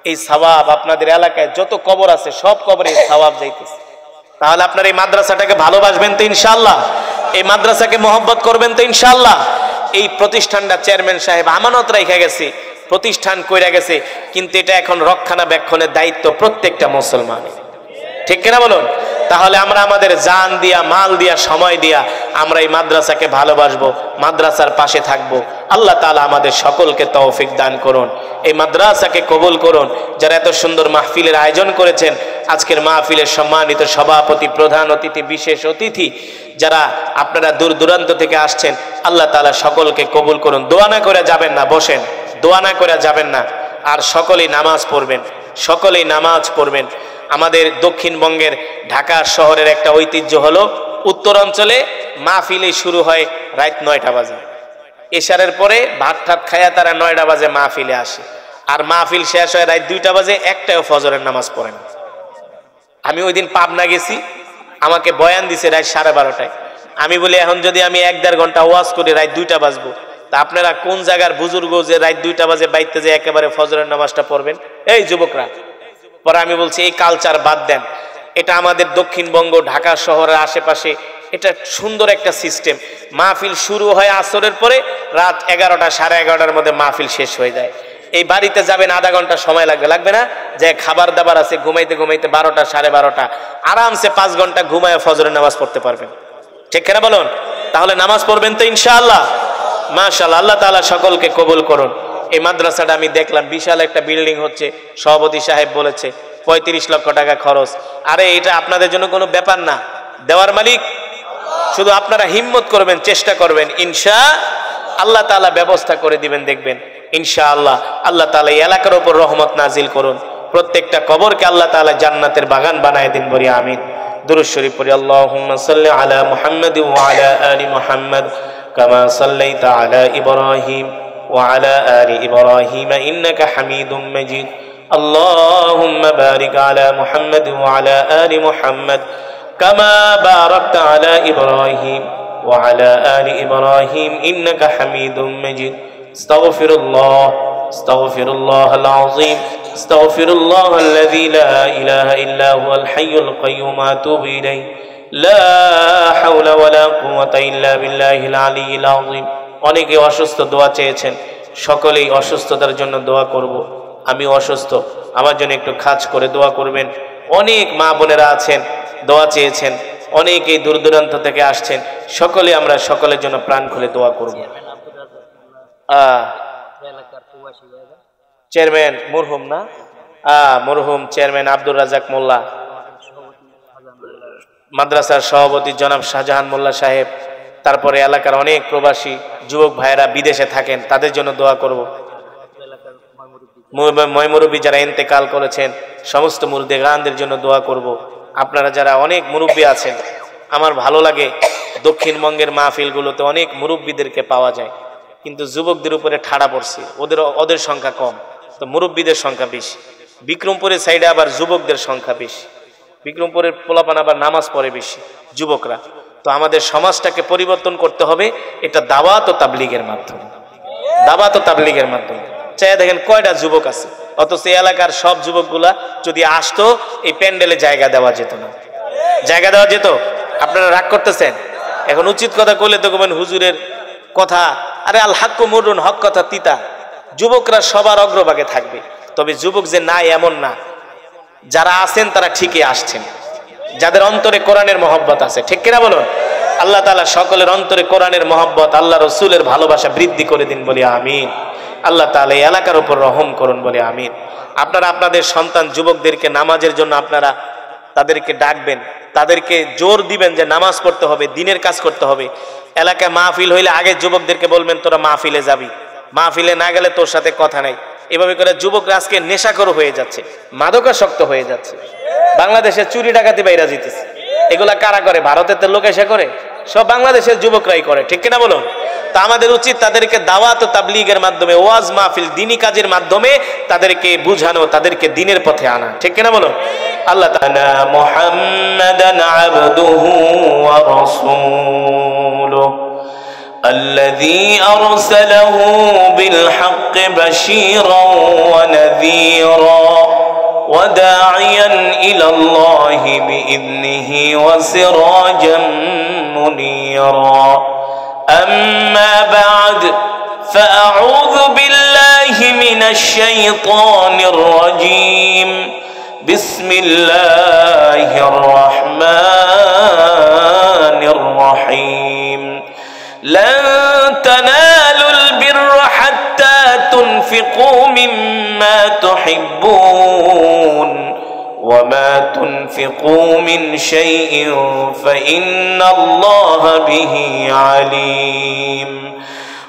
[SPEAKER 1] এই সওয়াব আপনাদের এলাকায় যত কবর আছে সব কবরে সওয়াব যাইতেছে। তাহলে আপনারা এই মাদ্রাসাটাকে ভালোবাসবেন তো ইনশাআল্লাহ, এই মাদ্রাসাকে মহব্বত করবেন তো ইনশাআল্লাহ। এই প্রতিষ্ঠানটা চেয়ারম্যান সাহেব আমানত রেখে গেছে, প্রতিষ্ঠান কইরা গেছে, কিন্তু এটা এখন রক্ষণাবেক্ষণের দায়িত্ব প্রত্যেকটা মুসলমানের। ঠিক কিনা বলুন? তাহলে আমরা আমাদের জান দিয়া, মাল দিয়া, সময় দিয়া আমরা এই মাদ্রাসাকে ভালোবাসবো, মাদ্রাসার পাশে থাকবো। আল্লাহ তাআলা আমাদের সকলকে তৌফিক দান করুন, এই মাদ্রাসাকে কবুল করুন। যারা এত সুন্দর মাহফিলের আয়োজন করেছেন, আজকের মাহফিলের সম্মানিত সভাপতি, প্রধান অতিথি, বিশেষ অতিথি, যারা আপনারা দূর দূরান্ত থেকে আসছেন, আল্লাহ তাআলা সকলকে কবুল করুন। দোয়া না করে যাবেন না, বসেন, দোয়া না করে যাবেন না। আর সকলেই নামাজ পড়বেন, সকলেই নামাজ পড়বেন। আমাদের দক্ষিণবঙ্গের ঢাকা শহরের একটা ঐতিহ্য হলো উত্তর অঞ্চলে মাহফিলে শুরু হয় রাত 9টা বাজে, এশারের পরে ভাত ঠাত খায়া তারা 9টা বাজে মাহফিলে আসে, আর মাহফিল শেষ হয় রাত 2টা বাজে, একটাও ফজরের নামাজ পড়ে না। আমি ওই দিন পাবনা গেছি, আমাকে বয়ান দিছে রাত 12:30টায়। আমি বলি এখন যদি আমি 1-1.5 ঘন্টা ওয়াজ করি রাত 2টা বাজবো, তা আপনারা কোন জায়গার বুজুর্গ যে রাত 2টা বাজে বাইতে যে একেবারে ফজরের নামাজটা পড়বেন? এই যুবকরা। পরে আমি বলছি এই কালচার বাদ দেন, এটা আমাদের দক্ষিণবঙ্গ ঢাকা শহরের আশেপাশে এটা সুন্দর একটা সিস্টেম। মাহফিল শুরু হয় আসরের পরে, রাত 11টা, 11:30টার মধ্যে মাহফিল শেষ হয়ে যায়। এই বাড়িতে যাবেন আধা ঘন্টা সময় লাগবে, লাগবে না? যে খাবার দাবার আছে, ঘুমাইতে ঘুমাইতে 12টা, 12:30, আরামসে 5 ঘন্টা ঘুমায় ফজরের নামাজ পড়তে পারবেন। ঠিক কিনা বলুন? তাহলে নামাজ পড়বেন তো ইনশাআল্লাহ। মাশাআল্লাহ, আল্লাহ তাআলা সকলকে কবুল করুন। এই মাদ্রাসাটা আমি দেখলাম বিশাল একটা বিল্ডিং হচ্ছে, সভাপতি সাহেব বলেছে 35 লক্ষ টাকা খরচ। আরে এটা আপনাদের জন্য কোনো ব্যাপার না, দেওয়ার মালিক। শুধু আপনারা হিম্মত করবেন, চেষ্টা করবেন, আল্লাহ তাআলা ব্যবস্থা করে দিবেন। দেখবেন ইনশাআল্লাহ আল্লাহ তাআলা এই এলাকার উপর রহমত নাজিল করুন। প্রত্যেকটা কবরকে আল্লাহ তাআলা জান্নাতের বাগান বানায় দিন, বলি আমিন। দুরূদ শরীফ পড়ি। আল্লাহুম্মা সাল্লি আলা মুহাম্মাদ ওয়া আলা আলি মুহাম্মাদ কামা সাল্লাইতা আলা ইব্রাহিম ওয়া আলা আলি ইব্রাহিম ইন্নাকা হামিদুম মাজিদ। আল্লাহুম্মা বারিক আলা মুহাম্মাদ ওয়া আলা আলি মুহাম্মাদ কামা বারাকতা আলা ইব্রাহিম ওয়া আলা আলি ইব্রাহিম ইন্নাকা হামিদুম মাজিদ। আস্তাগফিরুল্লাহ আস্তাগফিরুল্লাহাল আযীম আস্তাগফিরুল্লাহাল্লাযী লা ইলাহা ইল্লা হুয়াল হাইয়ুল কাইয়্যুম আতুবু ইলাইহি লা হাওলা ওয়ালা কুওয়াতা ইল্লা বিল্লাহিল আলিয়্যিল আযীম। অনেকে অসুস্থ, দোয়া চেয়েছেন, সকলেই অসুস্থতার জন্য দোয়া করব। আমি অসুস্থ, আমার জন্য একটু খাস করে দোয়া করবেন। অনেক মা বোনেরা আছেন, দোয়া চেয়েছেন, অনেকেই দূর দূরান্ত থেকে আসছেন, সকলে আমরা সকলের জন্য প্রাণ খুলে দোয়া করব। চেয়ারম্যান মরহুম না, মরহুম চেয়ারম্যান আব্দুর রাজাক মোল্লা, মাদ্রাসার সভাপতি জনাব শাহজাহান মোল্লা সাহেব, তারপরে এলাকার অনেক প্রবাসী যুবক ভাইয়েরা বিদেশে থাকেন, তাদের জন্য দোয়া করব। ময়মুরব্বী যারা ইন্তেকাল করেছেন সমস্ত মুরদেগানদের জন্য দোয়া করব। আপনারা যারা অনেক মুরব্বী আছেন, আমার ভালো লাগে দক্ষিণবঙ্গের মাহফিলগুলোতে অনেক মুরব্বীদেরকে পাওয়া যায়, কিন্তু যুবকদের উপরে ঠাড়া পড়ছে, ওদের সংখ্যা কম, তো মুরব্বীদের সংখ্যা বেশি। বিক্রমপুরের সাইডে আবার যুবকদের সংখ্যা বেশি, বিক্রমপুরের পোলাপান আবার নামাজ পড়ে বেশি যুবকরা। তো আমাদের সমাজটাকে পরিবর্তন করতে হবে, এটা দাওয়াত ও তাবলীগের মাধ্যমে, দাওয়াত ও তাবলীগের মাধ্যমে। চাই দেখেন কয়টা যুবক আছে, অথচ এই এলাকার সব যুবকগুলা যদি আসতো এই প্যান্ডেলে জায়গা দেওয়া যেত না, জায়গা দেওয়া যেত। আপনারা রাগ করতেছেন, এখন উচিত কথা কইলে তো কবেন হুজুরের কথা, আরে আল হাক্কু মুরুন, হক কথা তিতা। যুবকরা সবার অগ্রভাগে থাকবে, তবে যুবক যে নাই এমন না, যারা আছেন তারা ঠিকই আসছেন, যাদের অন্তরে কোরআনের মহব্বত আছে, ঠিক কিনা বলুন? আল্লাহ তাআলা সকলের অন্তরে কোরআনের মহব্বত, আল্লাহ রসুলের ভালোবাসা বৃদ্ধি করে দিন, বলি আমিন। আল্লাহ তাআলা এই এলাকার উপর রহম করুন, বলি আমিন। আপনারা আপনাদের সন্তান যুবকদেরকে নামাজের জন্য আপনারা তাদেরকে ডাকবেন, তাদেরকে জোর দিবেন যে নামাজ পড়তে হবে, দিনের কাজ করতে হবে। এলাকায় মাহফিল হইলে আগে যুবকদেরকে বলবেন তোরা মাহফিলে যাবি, মাহফিলে না গেলে তোর সাথে কথা নাই। এভাবে করে যুবকরা আজকে নেশাখোর হয়ে যাচ্ছে, মাদকাসক্ত হয়ে যাচ্ছে। বাংলাদেশে চুরি ডাকাতি বাইরা জিতেছে, এগুলা কারা করে? ভারতের তো লোক এসে করে, সব বাংলাদেশের যুবকরাই করে, ঠিক কিনা বলুন? তা আমাদের উচিত তাদেরকে দাওয়াত ও তাবলীগের মাধ্যমে, ওয়াজ মাহফিল, দ্বীনি কাজের মাধ্যমে তাদেরকে বুঝানো, তাদেরকে দ্বীনের পথে আনা, ঠিক কিনা বলুন? আল্লাহ তাআলা মুহাম্মাদান আবদুহু ওয়া রাসূলুহু الذي أرسله بالحق بشيرا ونذيرا وداعيا إلى الله بإذنه وسراجا منيرا أما بعد فأعوذ بالله من الشيطان الرجيم بسم الله الرحمن الرحيم لن تنالوا البر حتى تنفقوا مما تحبون وما تنفقوا من شيء فإن الله به عليم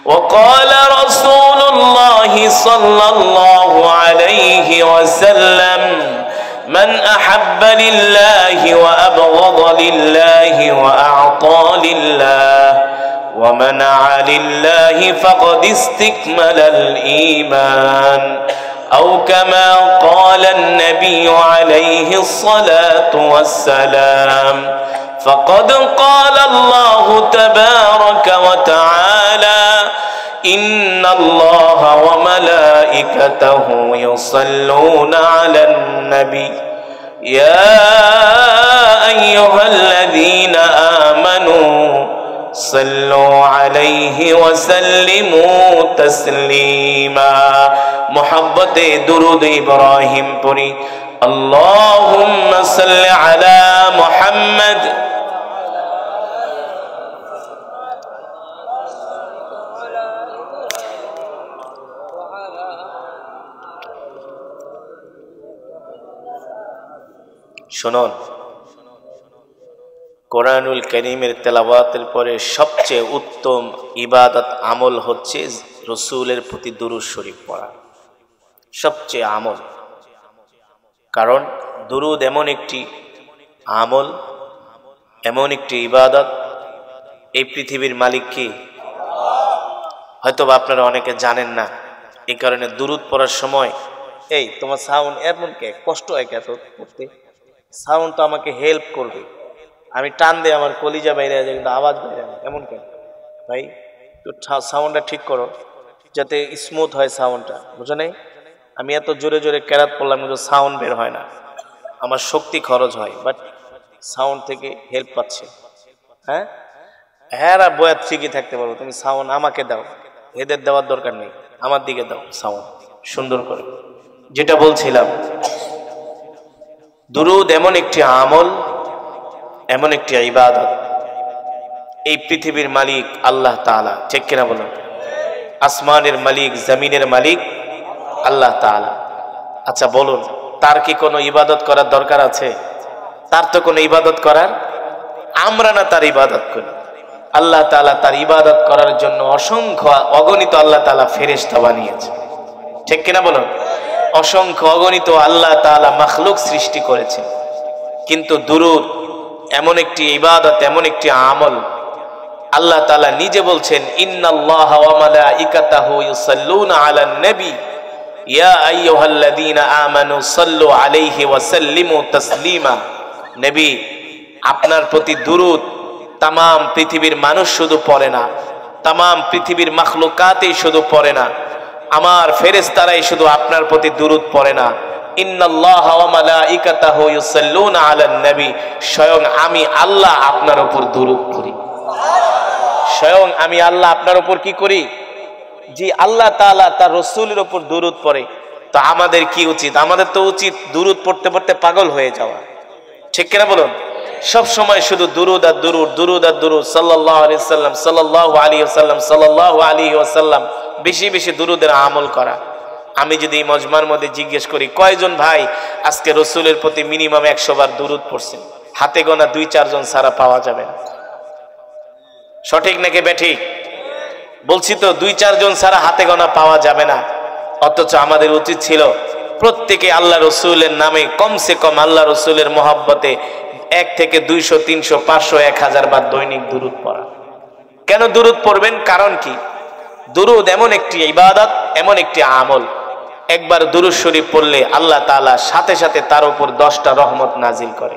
[SPEAKER 1] وقال رسول الله صلى الله عليه وسلم من أحب لله وأبغض لله وأعطى لله ومنع لله فقد استكمل الإيمان أو كما قال النبي عليه الصلاة والسلام فقد قال الله تبارك وتعالى إن الله وملائكته يصلون على النبي يا أيها الذين آمنوا صلوا عليه وسلموا تسليما محبت درود إبراهيم پوری اللهم صل على محمد শুনুন, কোরআনুল কারীমের তেলাওয়াতের পরে সবচেয়ে উত্তম ইবাদত আমল হচ্ছে রসুলের প্রতি দুরূদ শরীফ পড়া, সবচেয়ে আমল। কারণ দুরূদ এমন একটি আমল, এমন একটি ইবাদত, এই পৃথিবীর মালিক কি? হয়তো আপনারা অনেকে জানেন না, এই কারণে দুরূদ পড়ার সময় এই তোমার সাউন্ড এমন কে কষ্ট হয় কে তো করতে? সাউন্ড তো আমাকে হেল্প করবে, আমি টান দিয়ে আমার কলিজা বাইরে যায় কিন্তু আওয়াজ বাইরে না, এমন কেন ভাই? একটু সাউন্ডটা ঠিক করো যাতে স্মুথ হয় সাউন্ডটা, বুঝো নাই? আমি এত জোরে জোরে ক্যারাত পড়লাম কিন্তু সাউন্ড বের হয় না, আমার শক্তি খরচ হয়, বাট সাউন্ড থেকে হেল্প পাচ্ছে। হ্যাঁ হ্যাঁ, বয়াত ঠিকই থাকতে পারবো, তুমি সাউন্ড আমাকে দাও, এদের দেওয়ার দরকার নেই, আমার দিকে দাও সাউন্ড সুন্দর করে। যেটা বলছিলাম, দুরূদ এমন একটি আমল, এমন একটি ইবাদত, এই পৃথিবীর মালিক আল্লাহ তাআলা, ঠিক কিনা বলুন? আসমানের মালিক, জমিনের মালিক আল্লাহ তাআলা। আচ্ছা বলুন, তার কি কোনো ইবাদত করার দরকার আছে? তার তো কোনো ইবাদত করার, আমরা না তার ইবাদত করি, আল্লাহ তাআলা তার ইবাদত করার জন্য অসংখ্য অগণিত আল্লাহ তাআলা ফেরেশতা বানিয়েছে, ঠিক কিনা বলুন? অসংখ্য অগণিত আল্লাহ তাআলা মাখলুক সৃষ্টি করেছে। কিন্তু দুরূদ এমন একটি ইবাদত, এমন একটি আমল, আল্লাহ তাআলা নিজে বলছেন, ইন্নাল্লাহা ওয়া মালাইকাতাহু ইউসাল্লুনা আলান নবী ইয়া আইয়ুহাল্লাযীনা আমানু সাল্লু আলাইহি ওয়া সাল্লিমু তাসলিমা। নবী, আপনার প্রতি দুরূদ তামাম পৃথিবীর মানুষ শুধু পড়ে না, তামাম পৃথিবীর মাখলুকাতই শুধু পড়ে না, আমার ফেরেশতারাই শুধু আপনার প্রতি দুরূদ পড়ে না। ইন্নাল্লাহা ওয়া মালাইকাতাহু ইউসাল্লুনা আলান নবী, স্বয়ং আমি আল্লাহ আপনার উপর দুরূদ করি। স্বয়ং আমি আল্লাহ আপনার উপর কি করি? জি, আল্লাহ তাআলা তার রাসূলের উপর দুরূদ পড়ে। তো আমাদের কি উচিত? আমাদের তো উচিত দুরূদ পড়তে পড়তে পাগল হয়ে যাওয়া, ঠিক কিনা বলুন? সব সময় শুধু দুরূদ আর দুরূদ, দুরূদ আর দুরূদ, সাল্লাল্লাহু আলাইহি ওয়াসাল্লাম, সাল্লাল্লাহু আলাইহি ওয়াসাল্লাম, সাল্লাল্লাহু আলাইহি ওয়াসাল্লাম, বেশি বেশি দুরূদের আমল করা। আমি যদি মজমার মধ্যে জিজ্ঞেস করি কয়জন ভাই আজকে রাসূলের প্রতি মিনিমাম 100 বার দুরূদ পড়ছেন, হাতে গোনা 2-4 জন ছাড়া পাওয়া যাবে না। সঠিক নাকি বেঠিক? বলছি তো, 2-4 জন ছাড়া হাতে গোনা পাওয়া যাবে না। অথচ আমাদের উচিত ছিল প্রত্যেকে আল্লাহ রাসূলের নামে কমসে কম আল্লাহ রাসূলের মহব্বতে 1 থেকে 200, 300, 500, 1000 বার দৈনিক দুরূদ পড়া। কেন দুরূদ পড়বেন? কারণ কি? দুরূদ এমন একটি ইবাদত, এমন একটি আমল, একবার দুরূদ শরীফ পড়লে আল্লাহ তাআলা সাথে সাথে তার উপর 10টা রহমত নাজিল করে।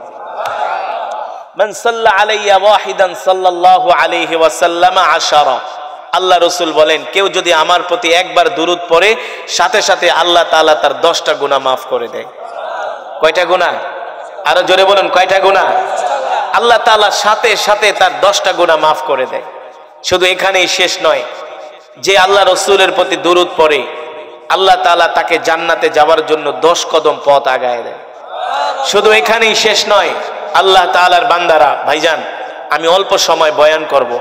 [SPEAKER 1] মান সাল্লা আলাইয়া ওয়াহিদান সাল্লাল্লাহু আলাইহি ওয়াসাল্লাম 10। আল্লাহ রাসূল বলেন, কেউ যদি আমার প্রতি একবার দুরূদ পড়ে সাথে সাথে আল্লাহ তাআলা তার 10টা গুনাহ মাফ করে দেয়। কয়টা গুনাহ? আরো জোরে বলুন, কয়টা গুনাহ? আল্লাহ তাআলা সাথে সাথে তার 10টা গুনাহ মাফ করে দেয়। শুধু এখানেই শেষ নয়, যে আল্লাহ রাসূলের প্রতি দুরূদ পড়ে আল্লাহ তাআলা তাকে জান্নাতে যাওয়ার জন্য 10 কদম পথ আগায় দেয়। শুধু এখানেই শেষ নয়, আল্লাহ তাআলার বান্দারা, ভাইজান আমি অল্প সময় বয়ান করব,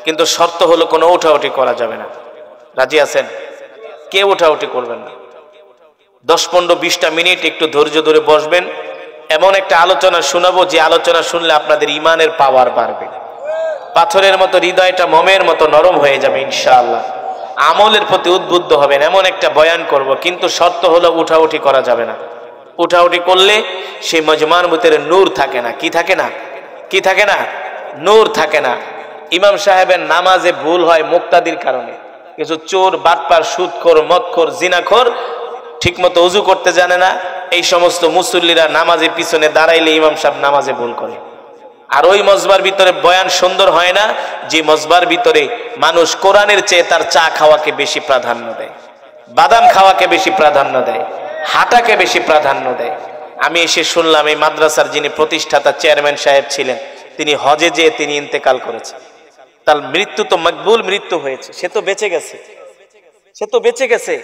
[SPEAKER 1] কিন্তু শর্ত হলো কোনো উঠাউঠি করা যাবে না। রাজি আছেন? কেউ উঠাউঠি করবেন না। 10-15-20টা মিনিট একটু ধৈর্য ধরে বসবেন, এমন একটা আলোচনা শোনাবো যে আলোচনা শুনলে আপনাদের ইমানের পাওয়ার বাড়বে, পাথরের মতো হৃদয়টা মোমের মতো নরম হয়ে যাবে ইনশাআল্লাহ, আমলের প্রতি উদ্বুদ্ধ হবেন। এমন একটা বয়ান করব, কিন্তু শর্ত হলো উঠাউঠি করা যাবে না। উঠাউঠি করলে সেই মজমার ভিতরে নূর থাকে না। কি থাকে না? কি থাকে না? নূর থাকে না। ইমাম সাহেবের নামাজে ভুল হয় মুক্তাদির কারণে। কিছু চোর, বাটপার, সুদখোর, মদখোর, জিনাখোর ঠিকমতো ওযু করতে জানে না, এই সমস্ত মুসল্লিরা নামাজের পিছনে দাঁড়াইলে ইমাম সাহেব নামাজে ভুল করে। আর ওই মজবার ভিতরে বয়ান সুন্দর হয় না, যে মজবার ভিতরে মানুষ কোরআনের চেয়ে তার চা খাওয়াকে বেশি প্রাধান্য দেয়, বাদাম খাওয়াকে বেশি প্রাধান্য দেয়, হাঁটাকে বেশি প্রাধান্য দেয়। আমি এসে শুনলাম এই মাদ্রাসার যিনি প্রতিষ্ঠাতা চেয়ারম্যান সাহেব ছিলেন, তিনি হজে যেয়ে তিনি ইন্তেকাল করেছেন। তার মৃত্যু তো মকবুল মৃত্যু হয়েছে, সে তো বেঁচে গেছে, সে তো বেঁচে গেছে।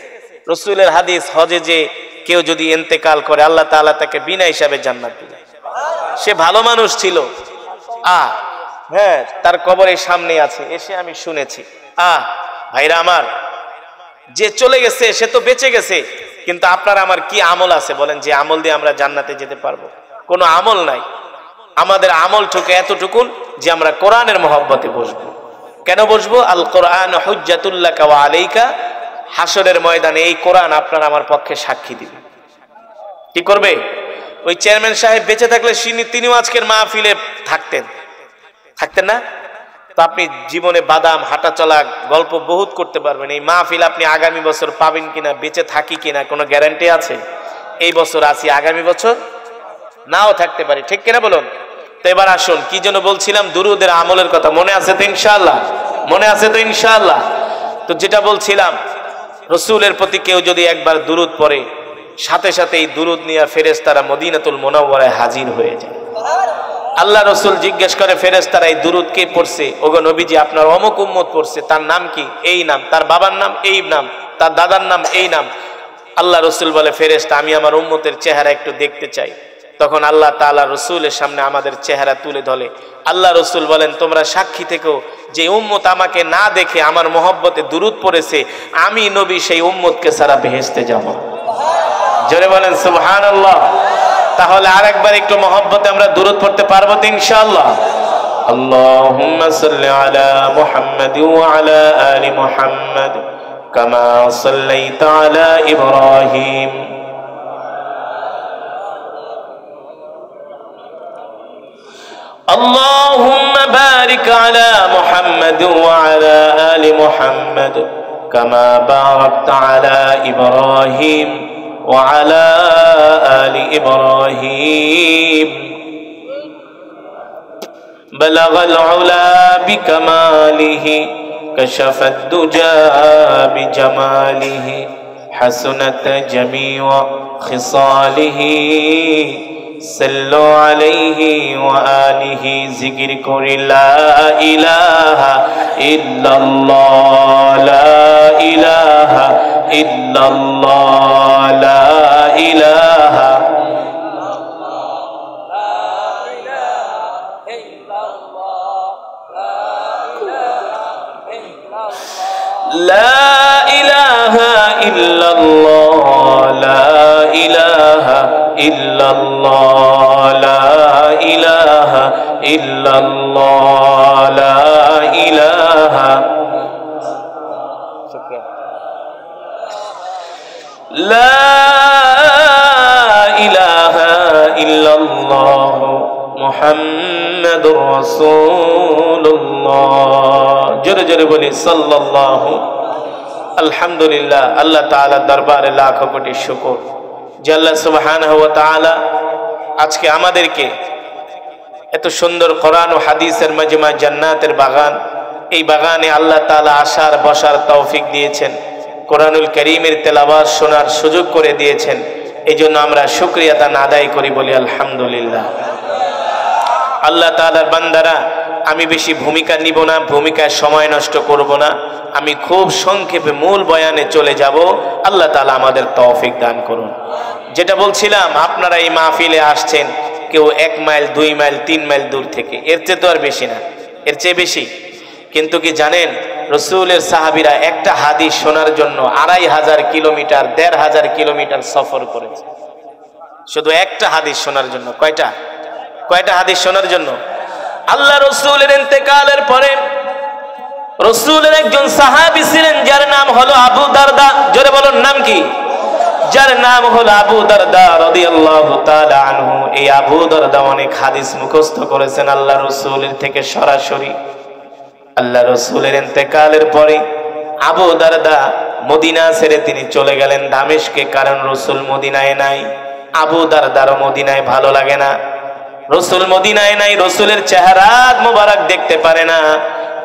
[SPEAKER 1] রাসূলের হাদিস, হজে যে কেউ যদি ইন্তেকাল করে আল্লাহ তাআলা তাকে বিনা হিসাবে জান্নাত দিবেন। সে ভালো মানুষ ছিল। হ্যাঁ, তার কবরের সামনে আছে, এসে আমি শুনেছি। ভাইরা আমার, যে চলে গেছে সে তো বেঁচে গেছে, কিন্তু আপনার আমার কি আমল আছে বলেন, যে আমল দিয়ে আমরা জান্নাতে যেতে পারবো? কোনো আমল নাই। আমাদের আমলটুকু এতটুকুন যে আমরা কোরআনের মহব্বতে বসবো। কেন বসবো? আল কোরআন হুজ্জাতুল লাকা ওয়া আলাইকা, হাসরের ময়দানে এই কোরআন আপনার আমার পক্ষে সাক্ষী দিবে। কি করবে? ওই চেয়ারম্যান সাহেব বেঁচে থাকলে তিনিও আজকের মাহফিলে থাকতেন না? তো আপনি জীবনে বাদাম হাঁটা চলা গল্প বহুত করতে পারবেন। এই মাহফিল আপনি আগামী বছর পাবেন কিনা, বেঁচে থাকি কিনা কোনো গ্যারান্টি আছে? এই বছর আছি, আগামী বছর নাও থাকতে পারি, ঠিক কিনা বলুন? তো এবার আসুন, কি যেন বলছিলাম, দুরুদের আমলের কথা মনে আছে তো ইনশাআল্লাহ? মনে আছে তো ইনশাআল্লাহ? তো যেটা বলছিলাম, রসুলের প্রতি কেউ যদি একবার দুরুদ পড়ে, সাথে সাথে এই দুরুদ নিয়ে ফেরেশতারা মদিনাতুল মুনাওয়ারায় হাজির হয়ে যায়। আল্লাহ রসুল জিজ্ঞেস করে ফেরেশতারা, এই দুরুদ কে পড়ছে? ওগো নবীজি, আপনার অমুক উম্মত পড়ছে। তার নাম কি? এই নাম। তার বাবার নাম এই নাম। তার দাদার নাম এই নাম। আল্লাহ রসুল বলে, ফেরেশতা, আমি আমার উম্মতের চেহারা একটু দেখতে চাই। তখন আল্লাহ তাআলা রসুলের সামনে আমাদের চেহারা তুলে ধরে। আল্লাহ রসুল বলেন, তোমরা সাক্ষী থেকো যে উম্মত আমাকে না দেখে আমার মহব্বতে দুরুদ পড়েছে, আমি নবী সেই উম্মতকে ছাড়া বেহেশতে যাব। জোরে বলেন সুবহানাল্লাহ। তাহলে আরেকবার একটু মহব্বতে আমরা দুরুদ পড়তে পারবো তো ইনশাআল্লাহ? আল্লাহুম্মা সাল্লি আলা মুহাম্মাদ ওয়া আলা আলি মুহাম্মাদ কামা সাল্লাইতা আলা ইব্রাহিম اللهم بارك على محمد وعلى آل محمد كما باركت على إبراهيم وعلى آل إبراهيم بلغ العلا بكماله كشف الدجى بجماله حسنت جميع خصاله صلوا عليه وآله ذكر كر لا إله إلا الله لا إله إلا الله لا إله لا إله إلا الله لا إله إلا الله لا إله إلا الله لا إله لا إله إلا الله محمد رسول الله জোরে জোরে বলি সাল্লাল্লাহু। আলহামদুলিল্লাহ, আল্লাহ তাআলার দরবারে লাখো কোটি শুকর যে আল্লাহ সুবহানাহু ওয়া তাআলা আজকে আমাদেরকে এত সুন্দর কোরআন ও হাদিসের মাজমা জান্নাতের বাগান, এই বাগানে আল্লাহ তাআলা আসার বসার তৌফিক দিয়েছেন, কোরআনুল কারীমের তেলাওয়াত শোনার সুযোগ করে দিয়েছেন। এই জন্য আমরা শুকরিয়া আদায় করি, বলি আলহামদুলিল্লাহ। আল্লাহ তাআলার বান্দারা, আমি বেশি ভূমিকা নিব না, ভূমিকায় সময় নষ্ট করব না, আমি খুব সংক্ষেপে মূল বয়ানে চলে যাব। আল্লাহ তাআলা আমাদের তৌফিক দান করুন। যেটা বলছিলাম, আপনারা এই মাহফিলে আসছেন কেউ 1 মাইল 2 মাইল 3 মাইল দূর থেকে, এর চেয়ে তো আর বেশি না, এর চেয়ে বেশি। কিন্তু কি জানেন, রসুলের সাহাবীরা একটা হাদিস শোনার জন্য 2500 কিলোমিটার 1500 কিলোমিটার সফর করেছে, শুধু একটা হাদিস শোনার জন্য। কয়টা হাদিস শোনার জন্য? আল্লাহ রসুলের ইন্তেকালের পরে রসুলের একজন সাহাবী ছিলেন যার নাম হলো আবু দারদা। জোরে বলুন, নাম কি? যার নাম হলো আবু দারদা রাদিয়াল্লাহু তাআলা আনহু। এই আবু দারদা অনেক হাদিস মুখস্থ করেছেন আল্লাহ রসুলের থেকে সরাসরি। আল্লাহ রসুলের ইন্তেকালের পরে আবু দারদা মদিনা ছেড়ে তিনি চলে গেলেন দামেস্কে, কারণ রসুল মদিনায় নাই। আবু দারদারও মদিনায় ভালো লাগে না, রসুল মদিনায় নাই, রসুলের চেহারা মোবারক দেখতে পারে না।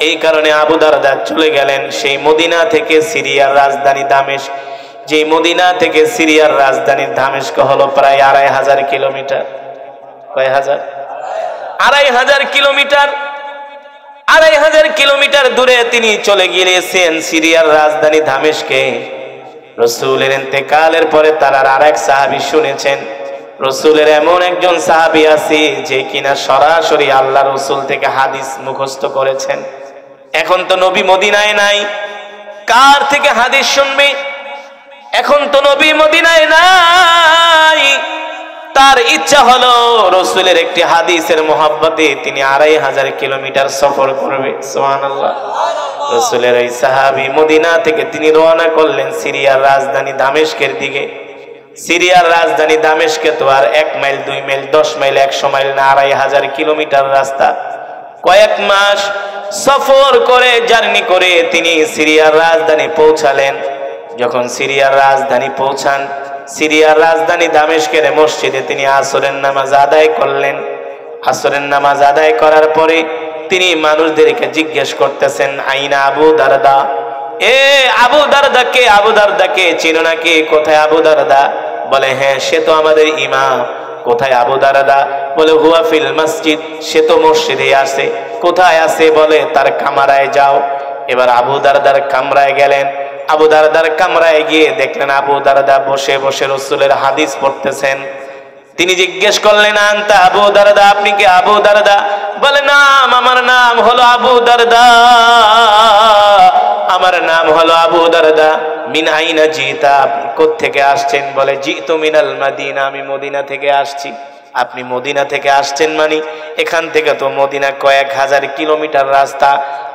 [SPEAKER 1] এই কারণে আবু দারদা চলে গেলেন সেই মদিনা থেকে সিরিয়ার রাজধানী দামেস্ক। যে মদিনা থেকে সিরিয়ার রাজধানী দামেস্ক হলো প্রায় 2500 কিলোমিটার। কয় হাজার? 2500 কিলোমিটার। 2500 কিলোমিটার দূরে তিনি চলে গিয়েছেন সিরিয়ার রাজধানী দামেস্কে। রসুলের ইন্তেকালের পরে তার আরেক সাহাবী শুনেছেন রসুলের এমন একজন সাহাবী আছে যে কিনা সরাসরি আল্লাহ রসুল থেকে হাদিস মুখস্থ করেছেন। এখন তো নবী মদিনায় নাই, কার থেকে হাদিস শুনবে? এখন তো নবী মদিনায় নাই, তার ইচ্ছা হলো রাসূলের একটি হাদিসের মহব্বতে তিনি 2500 কিলোমিটার সফর করবে। সুবহানাল্লাহ। রাসূলের এই সাহাবী মদিনা থেকে তিনি রওনা করলেন সিরিয়ার রাজধানী দামেস্কের দিকে। সিরিয়ার রাজধানী দামেস্কে তো আর 1 মাইল 2 মাইল 10 মাইল 100 মাইল না, 2500 কিলোমিটার রাস্তা। কয়েক মাস সফর করে জার্নি করে তিনি সিরিয়ার রাজধানী পৌঁছালেন। যখন সিরিয়ার রাজধানী পৌঁছান, সিরিয়ার রাজধানী দামেস্কের মসজিদে তিনি আসরের নামাজ আদায় করলেন। আসরের নামাজ আদায় করার পরে তিনি মানুষদেরকে জিজ্ঞেস করতেছেন, আইনা আবু দারদা, এ আবু দারদা কে? আবু দারদা কে চিনো নাকি? কোথায় আবু দারদা? বলে হ্যাঁ, সে তো আমাদের ইমাম। কোথায় আবু দারদা? বলে হুয়া ফিল মসজিদ, সে তো মসজিদে আছে। কোথায় আছে? বলে তার কামরায় যাও। এবার আবু দারদার কামরায় গেলেন। আবু দারদার কামরায় গিয়ে দেখলেন আবু দারদা বসে বসে রাসূলের হাদিস পড়তেছেন। তিনি জিজ্ঞেস করলেন, আনতা আবু দারদা, আপনি কি আবু দারদা? বলে নাম, আমার নাম হলো আবু দারদা, আমার নাম হলো আবু দারদা। মিন আইনা জিতা, আপনি কোত্থেকে আসছেন? বলে জিতু মিনাল মাদিনা, আমি মদিনা থেকে আসছি। আপনি মদিনা থেকে আসছেন মানে এখান থেকে তো মদিনা কয়েক হাজার কিলোমিটার রাস্তা,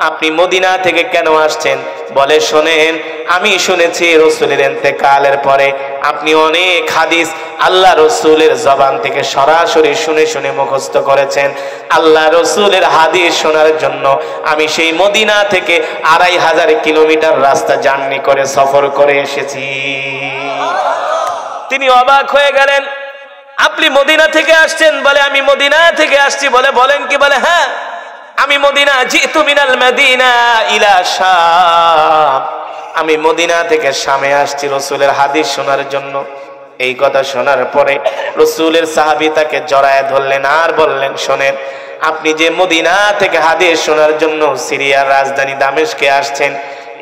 [SPEAKER 1] আপনি মদিনা থেকে কেন আসছেন? বলে শোনেন, আমি শুনেছি রাসূলের ইন্তেকালের পরে আপনি অনেক হাদিস আল্লাহ রাসূলের জবান থেকে সরাসরি শুনে শুনে মুখস্থ করেছেন। আল্লাহ রাসূলের হাদিস শোনার জন্য আমি সেই মদিনা থেকে 2500 কিলোমিটার রাস্তা জার্নি করে সফর করে এসেছি। তিনি অবাক হয়ে গেলেন, আপনি মদিনা থেকে আসছেন? বলে আমি মদিনা থেকে আসছি। বলে বলেন কি? বলে হ্যাঁ, আমি মদিনা, জিতু মিনাল মাদিনা ইলা শাম, আমি মদিনা থেকে শামে আসছি রাসূলের হাদিস শোনার জন্য। এই কথা শোনার পরে রাসূলের সাহাবী তাকে জড়ায় ধরলেন আর বললেন, শোনেন, আপনি যে মদিনা থেকে হাদিস শোনার জন্য সিরিয়ার রাজধানী দামেস্কে আসছেন,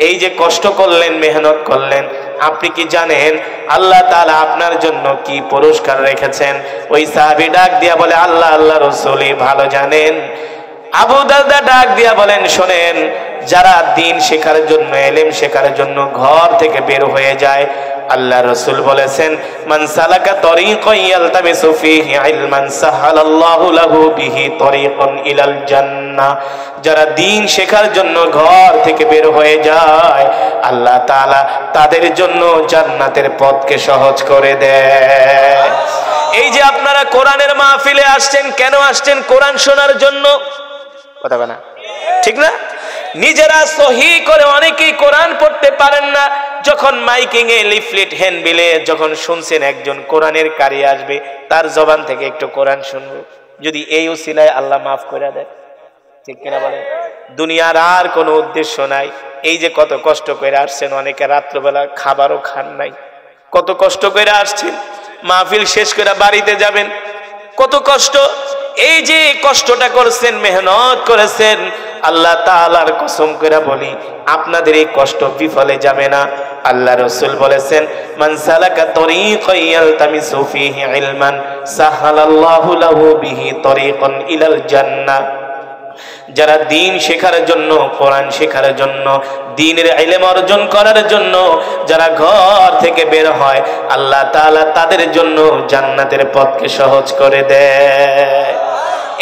[SPEAKER 1] এই যে কষ্ট করলেন, মেহনত করলেন, আপনি কি জানেন আল্লাহ তাআলা আপনার জন্য কি পুরস্কার রেখেছেন? ওই সাহাবী ডাক দিয়া বলে, আল্লাহ আল্লাহ রাসূলই ভালো জানেন। আবু দারদা ডাক দিয়া বলেন, শোনেন, যারা দ্বীন শেখার জন্য, ইলম শেখার জন্য ঘর থেকে বের হয়ে যায়, আল্লাহ রাসূল বলেছেন, মান সালাকা তরিকান ইয়ালতামিসু ফীহি ইলমান সাহালাল্লাহু লাহু বিহি তরিকান ইলাল জান্নাহ। যারা দ্বীন শেখার জন্য ঘর থেকে বের হয়ে যায়, আল্লাহ তাআলা তাদের জন্য জান্নাতের পথকে সহজ করে দেয়। এই যে আপনারা কোরআনের মাহফিলে আসছেন, কেন আসছেন? কোরআন শোনার জন্য। কথা বলে না, ঠিক না? নিজেরা সহি করে অনেকেই কোরআন পড়তে পারেন না। যখন মাইকিং এ, লিফলেট, হ্যান্ডবিলে যখন শুনছেন একজন কোরআনের কারি আসবে, তার জবান থেকে একটু কোরআন শুনবো, যদি এই উসিলায় আল্লাহ মাফ করে দেয়, ঠিক কিনা বলেন? দুনিয়ার আর কোনো উদ্দেশ্য নাই। এই যে কত কষ্ট করে আসছেন, অনেকে রাত্রবেলা খাবারও খান নাই, কত কষ্ট করে আসছেন, মাহফিল শেষ করে বাড়িতে যাবেন, কত কষ্ট। এই যে কষ্টটা করছেন, মেহনত করেছেন, আল্লাহ তাআলার কসম করে বলি আপনাদের এই কষ্ট বিফলে যাবে না। আল্লাহ রাসূল বলেছেন, মান সালাকা তরিকান ইয়ালতামিসু ফীহি ইলমান সাহালাল্লাহু লাহু বিহি তরিকান ইলাল জান্নাহ। যারা দ্বীন শেখার জন্য, কোরআন শেখার জন্য, দ্বীনের ইলম অর্জন করার জন্য যারা ঘর থেকে বের হয়, আল্লাহ তাআলা তাদের জন্য জান্নাতের পথকে সহজ করে দেয়।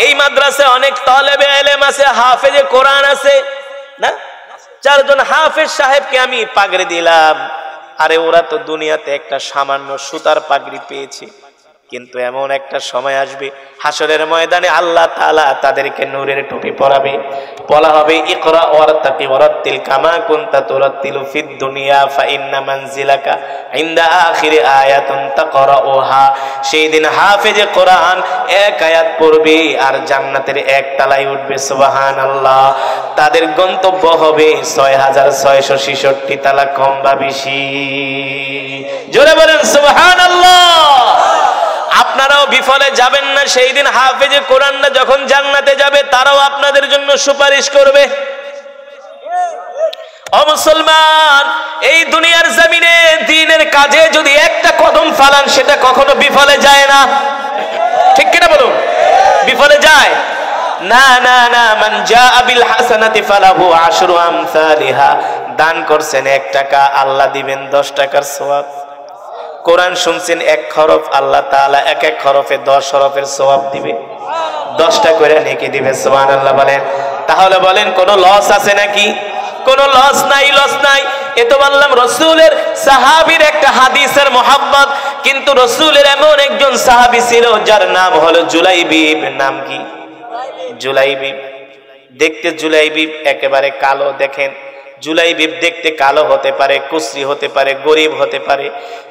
[SPEAKER 1] এই মাদ্রাসায় অনেক তালেবে ইলম আছে, হাফেজে কোরআন আছে না? 4 জন হাফেজ সাহেবকে আমি পাগড়ি দিলাম। আরে ওরা তো দুনিয়াতে একটা সামান্য সুতার পাগড়ি পেয়েছে, কিন্তু এমন একটা সময় আসবে হাসরের ময়দানে আল্লাহ তাআলা তাদেরকে নূরের টুপি পরাবে। বলা হবে, ইকরা ওয়ারতাকি ওয়ারাতিল কামা কুনতা তুরাতিলু ফিদ দুনিয়া ফা ইন্না মানজিলাকা ইনদা আখিরি আয়াতুন তাকরাউহা। সেই দিন হাফেজে কোরআন এক আয়াত পড়বে আর জান্নাতের এক তলায় উঠবে। সুবহানাল্লাহ। তাদের গন্তব্য হবে 6666 তলা, কম বা বেশি। জোরে বলেন সুবহানাল্লাহ। আপনারাও বিফলে যাবেন না। সেই দিন হাফেজে কোরআনরা যখন জান্নাতে যাবে, তারাও আপনাদের জন্য সুপারিশ করবে। ও মুসলমান, এই দুনিয়ার জমিনে দ্বীনের কাজে যদি একটা কদম ফালান, সেটা কখনো বিফলে যায় না, ঠিক কিনা বলুন? বিফলে যায় না, না না। মান জাআ বিল হাসানাতি ফালাহু আশরু আমসালিহা। দান করছেন 1 টাকা, আল্লাহ দিবেন 10 টাকার সওয়াব। কোরআন শুনছেন এক হরফ, আল্লাহ তাআলা এক এক হরফে 10 হরফের সওয়াব দিবে, 10টা করে নেকি দিবে। সুবহানাল্লাহ বলেন। তাহলে বলেন কোন লস আছে নাকি? কোন লস নাই, লস নাই। এ তো বললাম রসুলের সাহাবীর একটা হাদিসের মোহাম্মত, কিন্তু রসুলের এমন একজন সাহাবী ছিল যার নাম হলো জুলাইবিব। নাম কি? জুলাইবিব। দেখতে জুলাইবিব একেবারে কালো। দেখেন, জুলাইবিব দেখতে কালো হতে পারে, কুসরি হতে পারে, গরিব হতে পারে,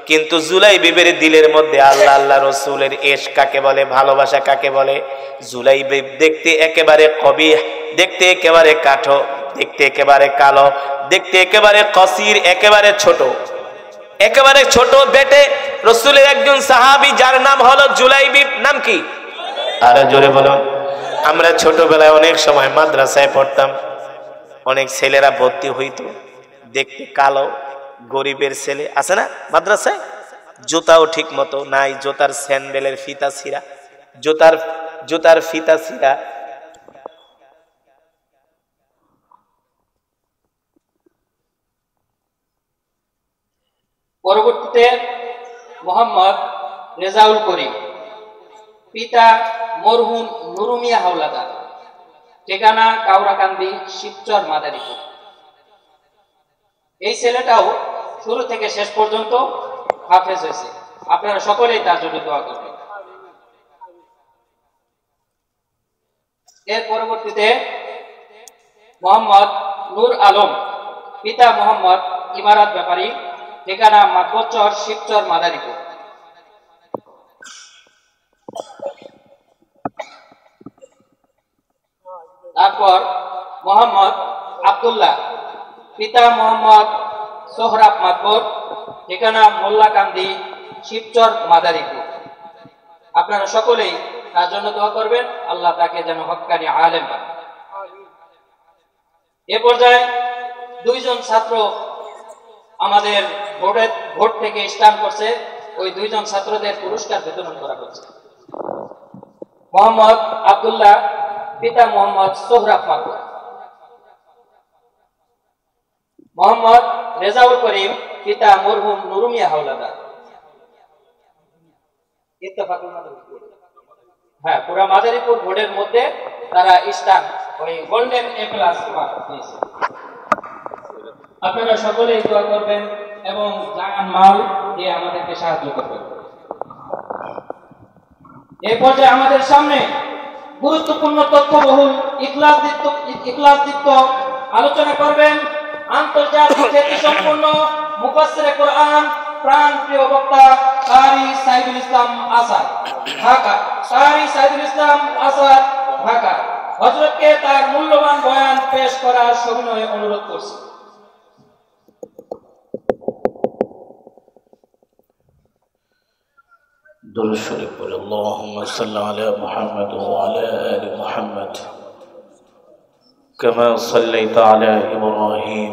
[SPEAKER 1] কিন্তু জুলাইবিবের দিলের মধ্যে আল্লাহ আল্লাহ রসুলের ইশক কাকে বলে, ভালোবাসা কাকে বলে। জুলাইবিব দেখতে একেবারে কবিহ, দেখতে একেবারে কাঠো, দেখতে একেবারে কালো, দেখতে একেবারে কসির, একেবারে ছোট, একেবারে ছোট বেটে রসুলের একজন সাহাবী যার নাম হলো জুলাইবিব। নাম কি? আরে জোরে বলুন। আমরা ছোটবেলায় অনেক সময় মাদ্রাসায় পড়তাম, অনেক ছেলেরা ভর্তি হইতো, দেখতে কালো, গরিবের ছেলে আছে না মাদ্রাসায়, জুতাও ঠিক মতো নাই, জুতার স্যান্ডেলের ফিতা ছিঁড়া, জুতার ফিতা ছিঁড়া।
[SPEAKER 2] পরবর্তীতে মোহাম্মদ রেজাউল করিম, পিতা মরহুম নুরুমিয়া হাওলাদার, ঠিকানা কাউরাকান্দি, শিবচর, মাদারীপুর। এই ছেলেটাও শুরু থেকে শেষ পর্যন্ত হাফেজ হয়েছে। আপনারা সকলেই তার জন্য দোয়া করবেন। এর পরবর্তীতে মোহাম্মদ নূর আলম, পিতা মোহাম্মদ ইমারত ব্যাপারী, ঠিকানা মাতবরচর, শিবচর, মাদারীপুর। তারপর মোহাম্মদ আব্দুল্লাহ, পিতা মোহাম্মদ সোহরাব মাতবর, ঠিকানা মোল্লাকান্দি, শিবচর, মাদারীপুর। আপনারা সকলেই তার জন্য দোয়া করবেন, আল্লাহ তাকে যেন হক্কানি আলেম বানায়। এ পর্যায়ে দুইজন ছাত্র আমাদের ভোট থেকে স্টাম্প করছে, ওই দুইজন ছাত্রদের পুরস্কার বিতরণ করা হচ্ছে। মোহাম্মদ আব্দুল্লাহ, পিতা মোহাম্মদ সোহরাব মাতবর। মোহাম্মদ রেজাউল করিম, পিতা মরহুম নুরুমিয়া হাওলাদার। হ্যাঁ, পুরা মাদারীপুর বোর্ডের মধ্যে তারা স্টার ওই গোল্ডেন এ প্লাস পেয়েছে। আপনারা সকলেই দোয়া করবেন এবং জান মাল দিয়ে আমাদেরকে সাহায্য করবেন। এই পর্যায়ে আমাদের সামনে গুরুত্বপূর্ণ তথ্যবহুল ইখলাসযুক্ত আলোচনা করবেন আন্তর্জাতিক খ্যাতিসম্পন্ন মুফাসসিরে কোরআন, প্রাণপ্রিয় বক্তা কারি সাইদুল ইসলাম আসাদ, ঢাকা। কারি সাইদুল ইসলাম আসাদ, ঢাকা। হযরতকে তার মূল্যবান বয়ান পেশ করার সবিনয়ে অনুরোধ করছি।
[SPEAKER 1] দুরূদ শরীফ পড়ে আল্লাহুম্মা সাল্লি আলা মুহাম্মাদ ওয়া আলা আলি মুহাম্মাদ কামা সাল্লাইতা আলা ইব্রাহিম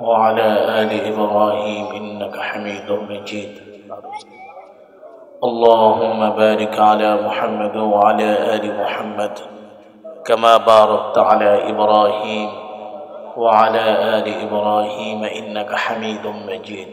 [SPEAKER 1] ওয়া আলা আলি ইব্রাহিম ইন্নাকা হামিদুম মাজিদ। আল্লাহুম্মা বারিক আলা মুহাম্মাদ ওয়া আলা আলি মুহাম্মাদ কামা বারাকতা আলা ইব্রাহিম ওয়া আলা আলি ইব্রাহিম ইন্নাকা হামিদুম মাজিদ।